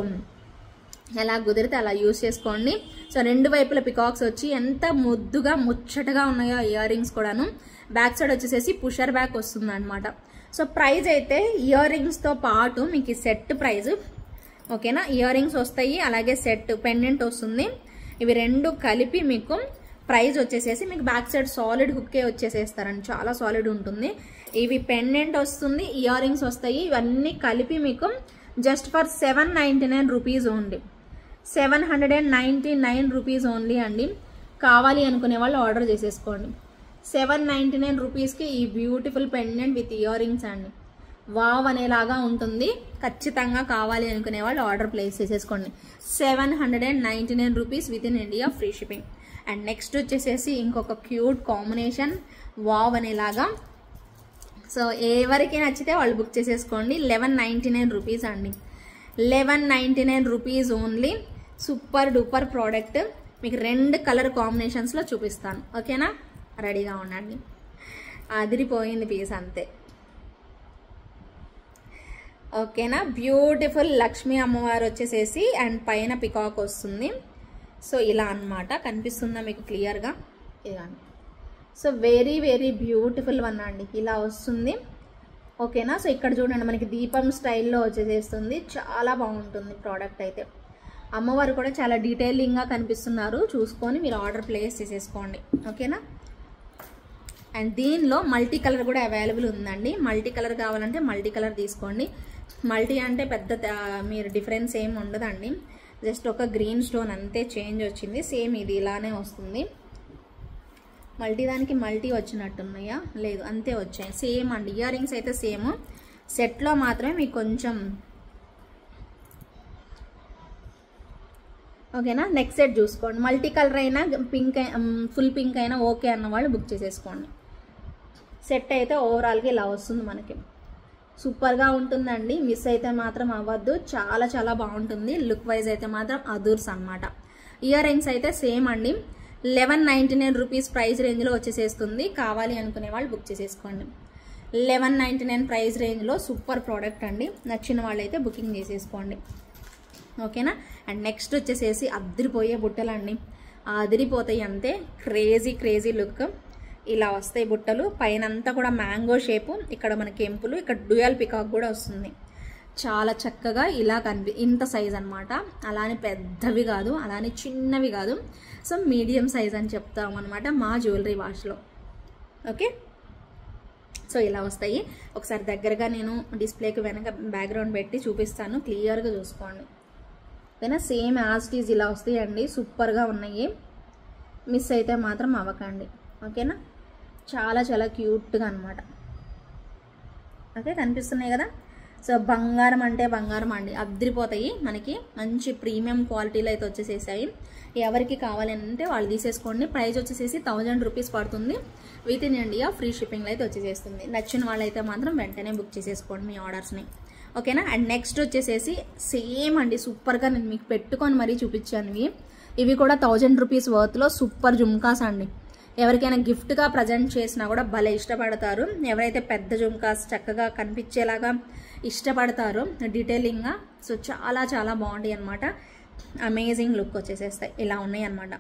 ఎలా కుదిరితే అలా యూజ్ చేసుకోండి. సో రెండు వైపుల పికాక్స్ వచ్చి ఎంత ముద్దుగా ముచ్చటగా ఉన్నాయో ఇయర్ రింగ్స్ కూడాను. బ్యాక్ సైడ్ వచ్చేసేసి పుషర్ బ్యాక్ వస్తుంది అనమాట. సో ప్రైస్ అయితే ఇయర్ రింగ్స్తో పాటు మీకు ఈ సెట్ ప్రైజ్, ఓకేనా? ఇయర్ రింగ్స్ వస్తాయి, అలాగే సెట్ పెండెంట్ వస్తుంది. ఇవి రెండు కలిపి మీకు ప్రైస్ వచ్చేసేసి మీకు బ్యాక్ సైడ్ సాలిడ్ హుక్కే వచ్చేసేస్తారండి. చాలా సాలిడ్ ఉంటుంది. ఇవి పెండెంట్ వస్తుంది, ఇయర్ రింగ్స్ వస్తాయి. ఇవన్నీ కలిపి మీకు just for 799 rupees only. 799 rupees only అండి. కావాలి అనుకునే వాళ్ళు ఆర్డర్ చేసేసుకోండి. 799 రూపీస్కి ఈ beautiful pendant with ear rings అండి. వావ్ అనేలాగా ఉంటుంది. ఖచ్చితంగా కావాలి అనుకునే వాళ్ళు ఆర్డర్ ప్లేస్ చేసేసుకోండి. 799 rupees with in India free shipping. And next వచ్చేసేసి ఇంకొక క్యూట్ కాంబినేషన్, వావ్ అనేలాగా. సో ఎవరికి నచ్చితే వాళ్ళు బుక్ చేసేసుకోండి. 1199 రూపీస్ అండి. 1199 rupees only. Super duper product. మీకు 2 కలర్ కాంబినేషన్స్లో చూపిస్తాను. ఓకేనా? రెడీగా ఉండండి. అదిరిపోయింది పీస్ అంతే. ఓకేనా? బ్యూటిఫుల్ లక్ష్మీ అమ్మవారు వచ్చేసేసి అండ్ పైన పికాక్ వస్తుంది. సో ఇలా అన్నమాట. కనిపిస్తుందా మీకు క్లియర్గా? ఇలా. సో వెరీ బ్యూటిఫుల్ వన్ అండి. ఇలా వస్తుంది. ఓకేనా? సో ఇక్కడ చూడండి, మనకి దీపం స్టైల్లో వచ్చేసేస్తుంది. చాలా బాగుంటుంది ప్రోడక్ట్ అయితే. అమ్మవారు కూడా చాలా డీటెయిలింగ్గా కనిపిస్తున్నారు. చూసుకొని మీరు ఆర్డర్ ప్లేస్ చేసేసుకోండి. ఓకేనా? అండ్ దీనిలో మల్టీ కలర్ కూడా అవైలబుల్ ఉందండి. మల్టీ కలర్ కావాలంటే మల్టీ కలర్ తీసుకోండి. మల్టీ అంటే పెద్ద మీరు డిఫరెన్స్ ఏమి ఉండదండి. జస్ట్ ఒక గ్రీన్ స్టోన్ అంతే చేంజ్ వచ్చింది. సేమ్ ఇది ఇలానే వస్తుంది. మల్టీ దానికి మల్టీ వచ్చినట్టున్నాయా? లేదు, అంతే వచ్చాయి. సేమ్ అండి. ఇయర్ రింగ్స్ అయితే సేమ్. సెట్లో మాత్రమే మీకు కొంచెం. ఓకేనా? నెక్స్ట్ సెట్ చూసుకోండి. మల్టీ కలర్ అయినా పింక్, ఫుల్ పింక్ అయినా ఓకే అన్న వాళ్ళు బుక్ చేసేసుకోండి. సెట్ అయితే ఓవరాల్గా ఇలా వస్తుంది మనకి. సూపర్గా ఉంటుందండి. మిస్ అయితే మాత్రం అవ్వద్దు. చాలా బాగుంటుంది. లుక్ వైజ్ అయితే మాత్రం అదూర్స్ అనమాట. ఇయర్ రింగ్స్ అయితే సేమ్ అండి. 1199 రూపీస్ ప్రైస్ రేంజ్లో వచ్చేసేస్తుంది. కావాలి అనుకునే వాళ్ళు బుక్ చేసేసుకోండి. 1199 ప్రైస్ రేంజ్లో సూపర్ ప్రోడక్ట్ అండి. నచ్చిన వాళ్ళైతే బుకింగ్ చేసేసుకోండి. ఓకేనా? అండ్ నెక్స్ట్ వచ్చేసేసి అదిరిపోయే బుట్టలండి. అదిరిపోతాయి అంతే. Crazy look. ఇలా వస్తాయి బుట్టలు. పైన అంతా కూడా మ్యాంగో షేపు, ఇక్కడ మన కెంపులు, ఇక్కడ డ్యూయల్ పికాక్ కూడా వస్తుంది. చాలా చక్కగా ఇలా ఇంత సైజ్ అనమాట. అలానే పెద్దవి కాదు, అలానే చిన్నవి కాదు. సో మీడియం సైజ్ అని చెప్తాం అనమాట మా జ్యువెలరీ వాష్లో. ఓకే? సో ఇలా వస్తాయి. ఒకసారి దగ్గరగా నేను డిస్ప్లేకి వెనక బ్యాక్గ్రౌండ్ పెట్టి చూపిస్తాను. క్లియర్గా చూసుకోండి. ఓకేనా? సేమ్ యాజ్ ఇట్ ఈజ్ ఇలా వస్తాయండి. సూపర్గా ఉన్నాయి. మిస్ అయితే మాత్రం అవ్వకండి. ఓకేనా? చాలా క్యూట్గా అనమాట. ఓకే, కనిపిస్తున్నాయి కదా? సో బంగారం అంటే బంగారం అండి. అద్దరిపోతాయి. మనకి మంచి ప్రీమియం క్వాలిటీలో అయితే వచ్చేసేసాయి. ఎవరికి కావాలంటే వాళ్ళు తీసేసుకోండి. ప్రైస్ వచ్చేసేసి 1000 రూపీస్ పడుతుంది. విత్ ఇన్ ఇండియా ఫ్రీ షిప్పింగ్లో అయితే వచ్చేసేస్తుంది. నచ్చిన వాళ్ళైతే మాత్రం వెంటనే బుక్ చేసేసుకోండి మీ ఆర్డర్స్ని. ఓకేనా? అండ్ నెక్స్ట్ వచ్చేసేసి సేమ్ అండి. సూపర్గా నేను మీకు పెట్టుకొని మరీ చూపించాను. ఇవి కూడా 1000 రూపీస్ వర్త్లో సూపర్ జుమ్కాస్ అండి. ఎవరికైనా గిఫ్ట్గా ప్రజెంట్ చేసినా కూడా భలే ఇష్టపడతారు. ఎవరైతే పెద్ద జుమ్కాస్ చక్కగా కనిపించేలాగా ఇష్టపడతారో డీటెయిలింగ్గా, సో చాలా బాగుంటాయి అనమాట. అమేజింగ్ లుక్ వచ్చేసేస్తాయి. ఇలా ఉన్నాయి అనమాట.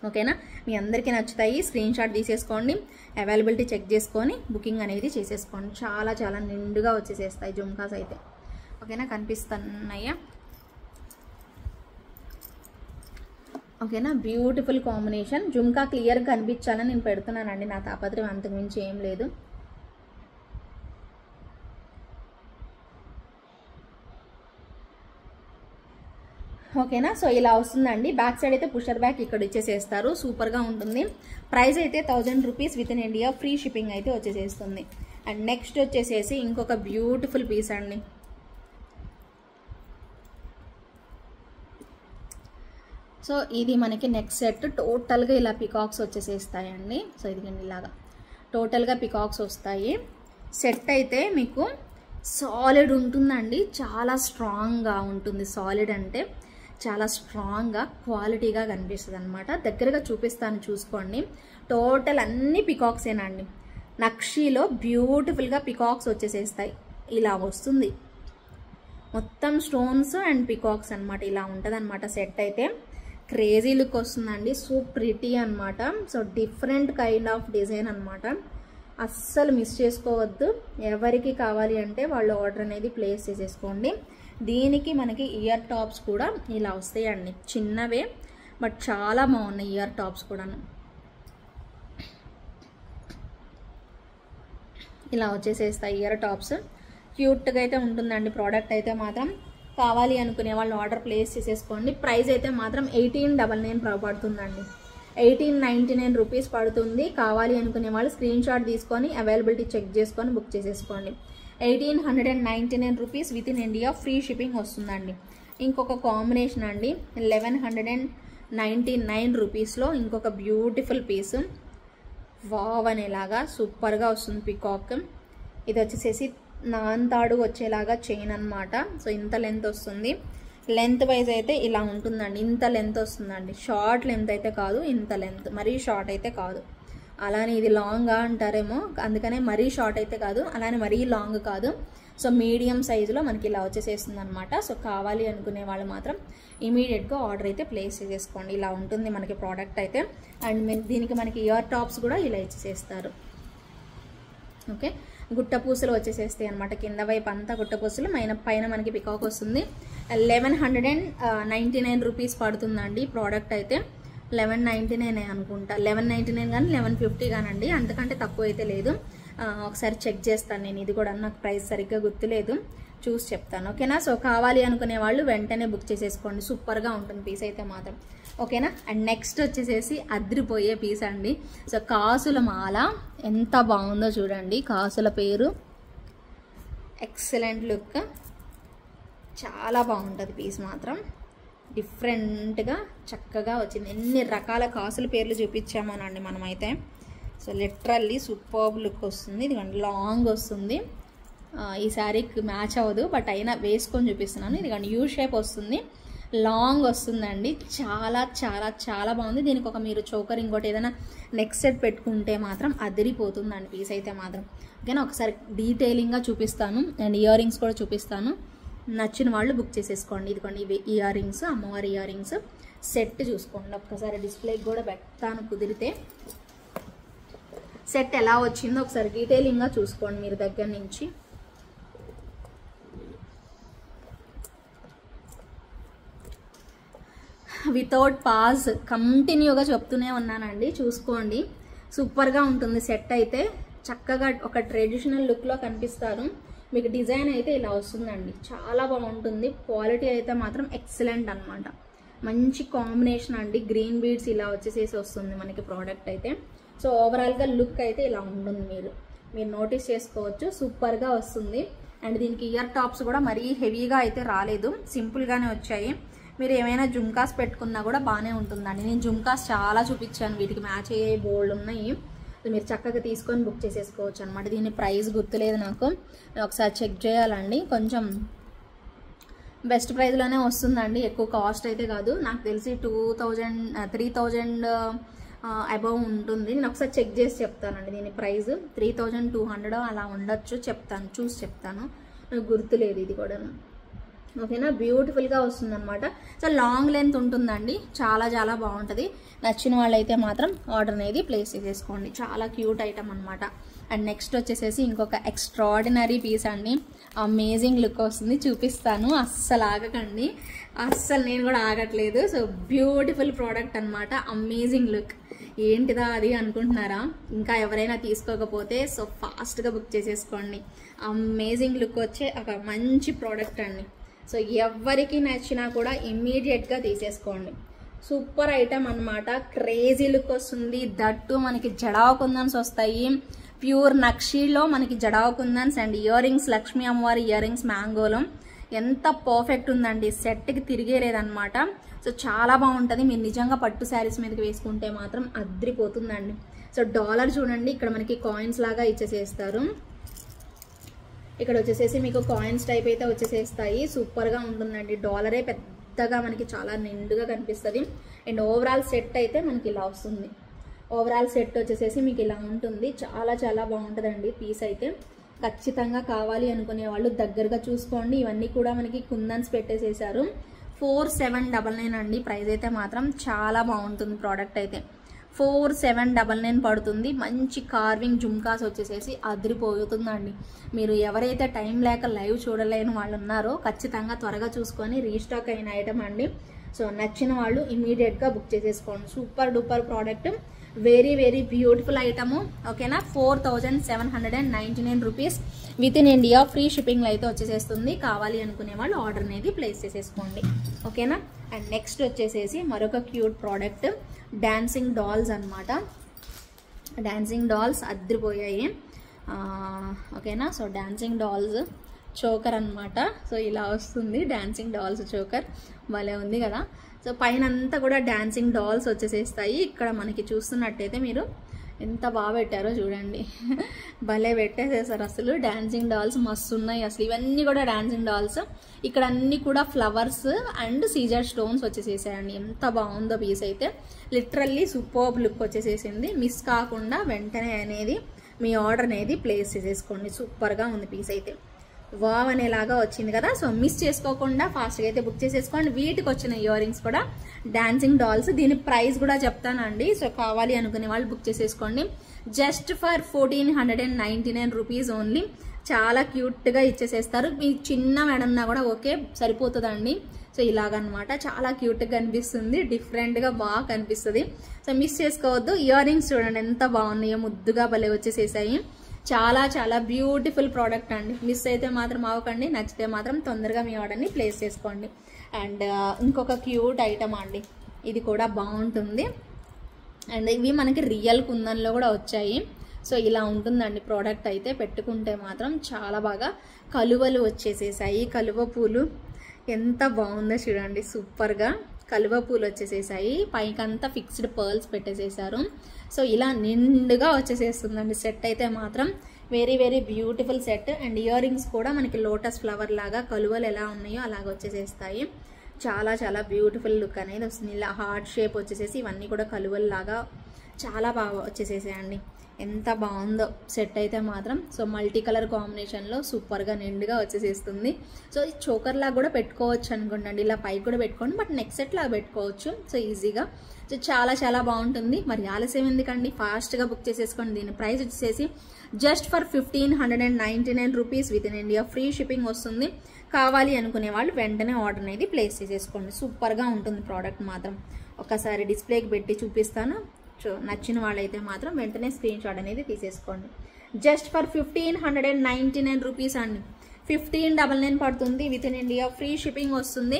ఓకేనా, మీ అందరికీ నచ్చుతాయి. స్క్రీన్ షాట్ తీసేసుకోండి, అవైలబిలిటీ చెక్ చేసుకొని బుకింగ్ అనేది చేసేసుకోండి. చాలా చాలా నిండుగా వచ్చేసేస్తాయి జుమ్కాస్ అయితే. ఓకేనా, కనిపిస్తున్నాయా? ఓకేనా, బ్యూటిఫుల్ కాంబినేషన్. జుమ్కా క్లియర్గా కనిపించాలని నేను పెడుతున్నానండి, నా తాపత్రయం అంతకు మించి ఏం లేదు. ఓకేనా, సో ఇలా వస్తుందండి. బ్యాక్ సైడ్ అయితే పుషర్ బ్యాక్ ఇక్కడ ఇచ్చేసేస్తారు, సూపర్గా ఉంటుంది. ప్రైస్ అయితే 1000 rupees with in India, free shipping అయితే వచ్చేసేస్తుంది. అండ్ నెక్స్ట్ వచ్చేసేసి ఇంకొక బ్యూటిఫుల్ పీస్ అండి. సో ఇది మనకి నెక్స్ట్ సెట్ టోటల్గా ఇలా పికాక్స్ వచ్చేసేస్తాయండి. సో ఇది ఇలాగా టోటల్గా పికాక్స్ వస్తాయి. సెట్ అయితే మీకు సాలిడ్ ఉంటుందండి, చాలా స్ట్రాంగ్గా ఉంటుంది. సాలిడ్ అంటే చాలా స్ట్రాంగ్గా క్వాలిటీగా కనిపిస్తుంది అనమాట. దగ్గరగా చూపిస్తాను, చూసుకోండి. టోటల్ అన్ని పికాక్సేనండి. నక్షీలో బ్యూటిఫుల్గా పికాక్స్ వచ్చేసేస్తాయి. ఇలా వస్తుంది మొత్తం స్టోన్స్ అండ్ పికాక్స్ అనమాట. ఇలా ఉంటుంది అనమాట సెట్ అయితే. క్రేజీ లుక్ వస్తుందండి, సో ప్రిటీ అనమాట. So different kind of design అనమాట. అస్సలు మిస్ చేసుకోవద్దు. ఎవరికి కావాలి అంటే వాళ్ళు ఆర్డర్ అనేది ప్లేస్ చేసేసుకోండి. దీనికి మనకి ఇయర్ టాప్స్ కూడా ఇలా వస్తాయండి, చిన్నవే బట్ చాలా బాగున్నాయి ఇయర్ టాప్స్ కూడాను. ఇలా వచ్చేసేస్తాయి ఇయర్ టాప్స్. క్యూట్గా అయితే ఉంటుందండి ప్రోడక్ట్ అయితే మాత్రం. కావాలి అనుకునే వాళ్ళు ఆర్డర్ ప్లేస్ చేసేసుకోండి. ప్రైస్ అయితే మాత్రం 1899 పడుతుందండి, 1899 రూపీస్ పడుతుంది. కావాలి అనుకునే వాళ్ళు స్క్రీన్ షాట్ తీసుకొని అవైలబిలిటీ చెక్ చేసుకొని బుక్ చేసేసుకోండి. 1899 rupees with in India, free shipping వస్తుందండి. ఇంకొక కాంబినేషన్ అండి, 1199 రూపీస్లో ఇంకొక బ్యూటిఫుల్ పీస్. వావ్ అనేలాగా సూపర్గా వస్తుంది పికాక్. ఇది వచ్చేసేసి నాంతాడు వచ్చేలాగా చైన్ అనమాట. సో ఇంత లెంత్ వస్తుంది. లెంత్ వైజ్ అయితే ఇలా ఉంటుందండి, ఇంత లెంత్ వస్తుందండి. షార్ట్ లెంత్ అయితే కాదు, ఇంత లెంత్, మరీ షార్ట్ అయితే కాదు. అలానే ఇది లాంగ్గా అంటారేమో, అందుకనే మరీ షార్ట్ అయితే కాదు, అలానే మరీ లాంగ్ కాదు. సో మీడియం సైజులో మనకి ఇలా వచ్చేసేస్తుంది అనమాట. సో కావాలి అనుకునే వాళ్ళు మాత్రం ఇమీడియట్గా ఆర్డర్ అయితే ప్లేస్ చేసేసుకోండి. ఇలా ఉంటుంది మనకి ప్రోడక్ట్ అయితే. అండ్ దీనికి మనకి ఇయర్ టాప్స్ కూడా ఇలా ఇచ్చేసేస్తారు. ఓకే, గుట్ట పూసలు వచ్చేసేస్తాయి అనమాట. కింద వైపు అంతా గుట్ట పూసలు, పైన మనకి పికాక్ వస్తుంది. 1199 రూపీస్ పడుతుందండి ప్రోడక్ట్ అయితే. 1199 అనుకుంటా, 1199 కానీ 1150 కానండి, అంతకంటే తక్కువ అయితే లేదు. ఒకసారి చెక్ చేస్తాను నేను, ఇది కూడా నాకు ప్రైస్ సరిగ్గా గుర్తులేదు, చూసి చెప్తాను. ఓకేనా, సో కావాలి అనుకునే వాళ్ళు వెంటనే బుక్ చేసేసుకోండి. సూపర్గా ఉంటుంది పీస్ అయితే మాత్రం. ఓకేనా, అండ్ నెక్స్ట్ వచ్చేసేసి అద్రిపోయే పీస్ అండి. సో కాసుల మాల ఎంత బాగుందో చూడండి. కాసుల పేరు, ఎక్సలెంట్ లుక్, చాలా బాగుంటుంది పీస్ మాత్రం. డిఫరెంట్గా చక్కగా వచ్చింది. ఎన్ని రకాల కాసుల పేర్లు చూపించామోనండి మనమైతే. సో లిటరల్లీ సూపర్బ్ లుక్ వస్తుంది. ఇది లాంగ్ వస్తుంది, ఈ శారీకి మ్యాచ్ అవ్వదు బట్ అయినా వేసుకొని చూపిస్తున్నాను. ఇది యూ షేప్ వస్తుంది, లాంగ్ వస్తుందండి. చాలా చాలా చాలా బాగుంది. దీనికి ఒక మీరు చోకర్ ఇంకోటి ఏదైనా నెక్స్ట్ సెట్ పెట్టుకుంటే మాత్రం అదిరిపోతుందండి పీస్ అయితే మాత్రం. ఓకేనా, ఒకసారి డీటెయిలింగ్గా చూపిస్తాను అండ్ ఇయర్ రింగ్స్ కూడా చూపిస్తాను. నచ్చిన వాళ్ళు బుక్ చేసేసుకోండి. ఇదిగోండి ఇవి ఇయర్ రింగ్స్, అమ్మవారి ఇయర్ రింగ్స్ సెట్ చూసుకోండి. ఒక్కసారి డిస్ప్లేకి కూడా పెడతాను కుదిరితే. సెట్ ఎలా వచ్చిందో ఒకసారి డీటెయిలింగ్గా చూసుకోండి మీరు దగ్గర నుంచి. వితౌట్ పాజ్ కంటిన్యూగా చెప్తూనే ఉన్నానండి, చూసుకోండి. సూపర్గా ఉంటుంది సెట్ అయితే. చక్కగా ఒక ట్రెడిషనల్ లుక్లో కనిపిస్తారు. మీకు డిజైన్ అయితే ఇలా వస్తుందండి, చాలా బాగుంటుంది. క్వాలిటీ అయితే మాత్రం ఎక్సలెంట్ అనమాట. మంచి కాంబినేషన్ అండి. గ్రీన్ బీడ్స్ ఇలా వచ్చేసేసి వస్తుంది మనకి ప్రోడక్ట్ అయితే. సో ఓవరాల్గా లుక్ అయితే ఇలా ఉంటుంది, మీరు నోటీస్ చేసుకోవచ్చు. సూపర్గా వస్తుంది. అండ్ దీనికి ఇయర్ టాప్స్ కూడా మరీ హెవీగా అయితే రాలేదు, సింపుల్గానే వచ్చాయి. మీరు ఏమైనా జుమ్కాస్ పెట్టుకున్నా కూడా బాగానే ఉంటుందండి. నేను జుమ్కాస్ చాలా చూపించాను, వీటికి మ్యాచ్ అయ్యే బోల్డ్ ఉన్నాయి. మీరు చక్కగా తీసుకొని బుక్ చేసేసుకోవచ్చు అనమాట. దీని ప్రైస్ గుర్తులేదు నాకు, ఒకసారి చెక్ చేయాలండి. కొంచెం బెస్ట్ ప్రైస్లోనే వస్తుందండి, ఎక్కువ కాస్ట్ అయితే కాదు. నాకు తెలిసి 3000 అబౌవ్ ఉంటుంది. నేను ఒకసారి చెక్ చేసి చెప్తానండి. దీని ప్రైస్ 3200 అలా ఉండొచ్చు, చెప్తాను, చూసి చెప్తాను. నాకు గుర్తులేదు ఇది కూడా. ఓకేనా, బ్యూటిఫుల్గా వస్తుంది అనమాట. సో లాంగ్ లెంత్ ఉంటుందండి, చాలా చాలా బాగుంటుంది. నచ్చిన వాళ్ళైతే మాత్రం ఆర్డర్ అనేది ప్లేస్ చేసేసుకోండి. చాలా క్యూట్ ఐటమ్ అనమాట. అండ్ నెక్స్ట్ వచ్చేసేసి ఇంకొక ఎక్స్ట్రాడినరీ పీస్ అండి. అమేజింగ్ లుక్ వస్తుంది, చూపిస్తాను. అస్సలు ఆగకండి, అస్సలు నేను కూడా ఆగట్లేదు. సో బ్యూటిఫుల్ ప్రోడక్ట్ అనమాట, అమేజింగ్ లుక్. ఏంటిదా అది అనుకుంటున్నారా? ఇంకా ఎవరైనా తీసుకోకపోతే సో ఫాస్ట్గా బుక్ చేసేసుకోండి. అమేజింగ్ లుక్ వచ్చే ఒక మంచి ప్రోడక్ట్ అండి. సో ఎవరికి నచ్చినా కూడా ఇమ్మీడియట్గా తీసేసుకోండి. సూపర్ ఐటమ్ అనమాట, క్రేజీ లుక్ వస్తుంది. దట్టు మనకి జడావ కుందన్స్ వస్తాయి, ప్యూర్ నక్షీలో మనకి జడావ కుందన్స్ అండ్ ఇయర్ రింగ్స్, లక్ష్మీ అమ్మవారి ఇయర్ రింగ్స్ మ్యాంగోలో ఎంత పర్ఫెక్ట్ ఉందండి, సెట్కి తిరిగేలేదనమాట. సో చాలా బాగుంటుంది. మీరు నిజంగా పట్టు శారీస్ మీదకి వేసుకుంటే మాత్రం అద్రిపోతుందండి. సో డాలర్ చూడండి, ఇక్కడ మనకి కాయిన్స్ లాగా ఇచ్చేసేస్తారు. ఇక్కడ వచ్చేసేసి మీకు కాయిన్స్ టైప్ అయితే వచ్చేసేస్తాయి. సూపర్గా ఉంటుందండి. డాలరే పెద్దగా మనకి చాలా నిండుగా కనిపిస్తుంది. అండ్ ఓవరాల్ సెట్ అయితే మనకి ఇలా వస్తుంది. ఓవరాల్ సెట్ వచ్చేసేసి మీకు ఇలా ఉంటుంది. చాలా చాలా బాగుంటుందండి పీస్ అయితే. ఖచ్చితంగా కావాలి అనుకునే వాళ్ళు దగ్గరగా చూసుకోండి. ఇవన్నీ కూడా మనకి కుందన్స్ పెట్టేసేసారు. 4799 అండి ప్రైస్ అయితే మాత్రం. చాలా బాగుంటుంది ప్రోడక్ట్ అయితే. 4799 పడుతుంది. మంచి కార్వింగ్ జుమ్కాస్ వచ్చేసేసి అదిరిపోతుందండి. మీరు ఎవరైతే టైం లేక లైవ్ చూడలేని వాళ్ళు ఉన్నారో ఖచ్చితంగా త్వరగా చూసుకొని రీస్టాక్ అయిన ఐటమ్ అండి. సో నచ్చిన వాళ్ళు ఇమీడియట్గా బుక్ చేసేసుకోండి. Super duper product, very very beautiful item. ఓకేనా, 4799 rupees with in India free షిప్పింగ్లో అయితే వచ్చేసేస్తుంది. కావాలి అనుకునే వాళ్ళు ఆర్డర్ అనేది ప్లేస్ చేసేసుకోండి. ఓకేనా. అండ్ నెక్స్ట్ వచ్చేసేసి మరొక క్యూట్ ప్రోడక్ట్, డాన్సింగ్ డాల్స్ అనమాట. డాన్సింగ్ డాల్స్ అద్దరిపోయాయి. ఓకేనా. సో డాన్సింగ్ డాల్స్ చోకర్ అనమాట. సో ఇలా వస్తుంది డాన్సింగ్ డాల్స్ చోకర్, భలే ఉంది కదా. సో పైన అంతా కూడా డాన్సింగ్ డాల్స్ వచ్చేసేస్తాయి. ఇక్కడ మనకి చూస్తున్నట్టయితే మీరు ఎంత బాగా పెట్టారో చూడండి, భలే పెట్టేసేసారు అసలు. డాన్సింగ్ డాల్స్ మస్తు ఉన్నాయి అసలు. ఇవన్నీ కూడా డాన్సింగ్ డాల్స్. ఇక్కడ అన్ని కూడా ఫ్లవర్స్ అండ్ సీజర్ స్టోన్స్ వచ్చేసేసాయండి. ఎంత బాగుందో పీస్ అయితే, లిటరల్లీ సూపర్బ్ లుక్ వచ్చేసేసింది. మిస్ కాకుండా వెంటనే అనేది మీ ఆర్డర్ అనేది ప్లేస్ చేసేసుకోండి. సూపర్గా ఉంది పీస్ అయితే, వావ్ అనేలాగా వచ్చింది కదా. సో మిస్ చేసుకోకుండా ఫాస్ట్గా అయితే బుక్ చేసేసుకోండి. వీటికి వచ్చిన ఇయర్ రింగ్స్ కూడా డాన్సింగ్ డాల్స్. దీని ప్రైస్ కూడా చెప్తానండి. సో కావాలి అనుకునే వాళ్ళు బుక్ చేసేసుకోండి. Just for 1499 rupees only. చాలా క్యూట్గా ఇచ్చేసేస్తారు. మీ చిన్న మెడన్నా కూడా ఓకే సరిపోతుందండి. సో ఇలాగనమాట, చాలా క్యూట్గా కనిపిస్తుంది, డిఫరెంట్గా బాగా కనిపిస్తుంది. సో మిస్ చేసుకోవద్దు. ఇయర్ రింగ్స్ చూడండి ఎంత బాగున్నాయో, ముద్దుగా భలే వచ్చేసేసాయి. చాలా చాలా బ్యూటిఫుల్ ప్రోడక్ట్ అండి. మిస్ అయితే మాత్రం అవ్వకండి. నచ్చితే మాత్రం తొందరగా మీ ఆర్డర్ని ప్లేస్ చేసుకోండి. అండ్ ఇంకొక క్యూట్ ఐటమ్ అండి, ఇది కూడా బాగుంటుంది. అండ్ ఇవి మనకి రియల్ కుందన్లో కూడా వచ్చాయి. సో ఇలా ఉంటుందండి ప్రోడక్ట్ అయితే. పెట్టుకుంటే మాత్రం చాలా బాగా కలువలు వచ్చేసేసాయి. కలువ పూలు ఎంత బాగుందో చూడండి, సూపర్గా కలువ పూలు వచ్చేసేసాయి. పైకంతా ఫిక్స్డ్ పర్ల్స్ పెట్టేసేసారు. సో ఇలా నిండుగా వచ్చేసేస్తుందండి సెట్ అయితే మాత్రం. Very very beautiful set. And earrings కూడా మనకి లోటస్ ఫ్లవర్ లాగా కలువలు ఎలా ఉన్నాయో అలాగ వచ్చేసేస్తాయి. చాలా చాలా బ్యూటిఫుల్ లుక్ అనేది వస్తుంది. ఇలా హార్ట్ షేప్ వచ్చేసేసి ఇవన్నీ కూడా కలువలు లాగా చాలా బాగా వచ్చేసేసాయండి. ఎంత బాగుందో సెట్ అయితే మాత్రం. సో మల్టీ కలర్ కాంబినేషన్లో సూపర్గా నిండుగా వచ్చేసేస్తుంది. సో ఈ చోకర్ లాగా కూడా పెట్టుకోవచ్చు అనుకోండి, ఇలా పైకి కూడా పెట్టుకోండి, బట్ నెక్స్ట్ సెట్ లాగా పెట్టుకోవచ్చు సో ఈజీగా. సో చాలా చాలా బాగుంటుంది. మరి ఆలస్యం ఎందుకండి, ఫాస్ట్గా బుక్ చేసేసుకోండి. దీని ప్రైస్ వచ్చేసి just for 1599 rupees with in India free shipping వస్తుంది. కావాలి అనుకునే వాళ్ళు వెంటనే ఆర్డర్ అనేది ప్లేస్ చేసేసుకోండి. సూపర్గా ఉంటుంది ప్రోడక్ట్ మాత్రం. ఒకసారి డిస్ప్లేకి పెట్టి చూపిస్తాను. నచ్చిన వాళ్ళైతే మాత్రం వెంటనే స్క్రీన్ షాట్ అనేది తీసేసుకోండి. జస్ట్ ఫర్ 1599 రూపీస్ అండి. 1599 పడుతుంది. With in India free shipping వస్తుంది.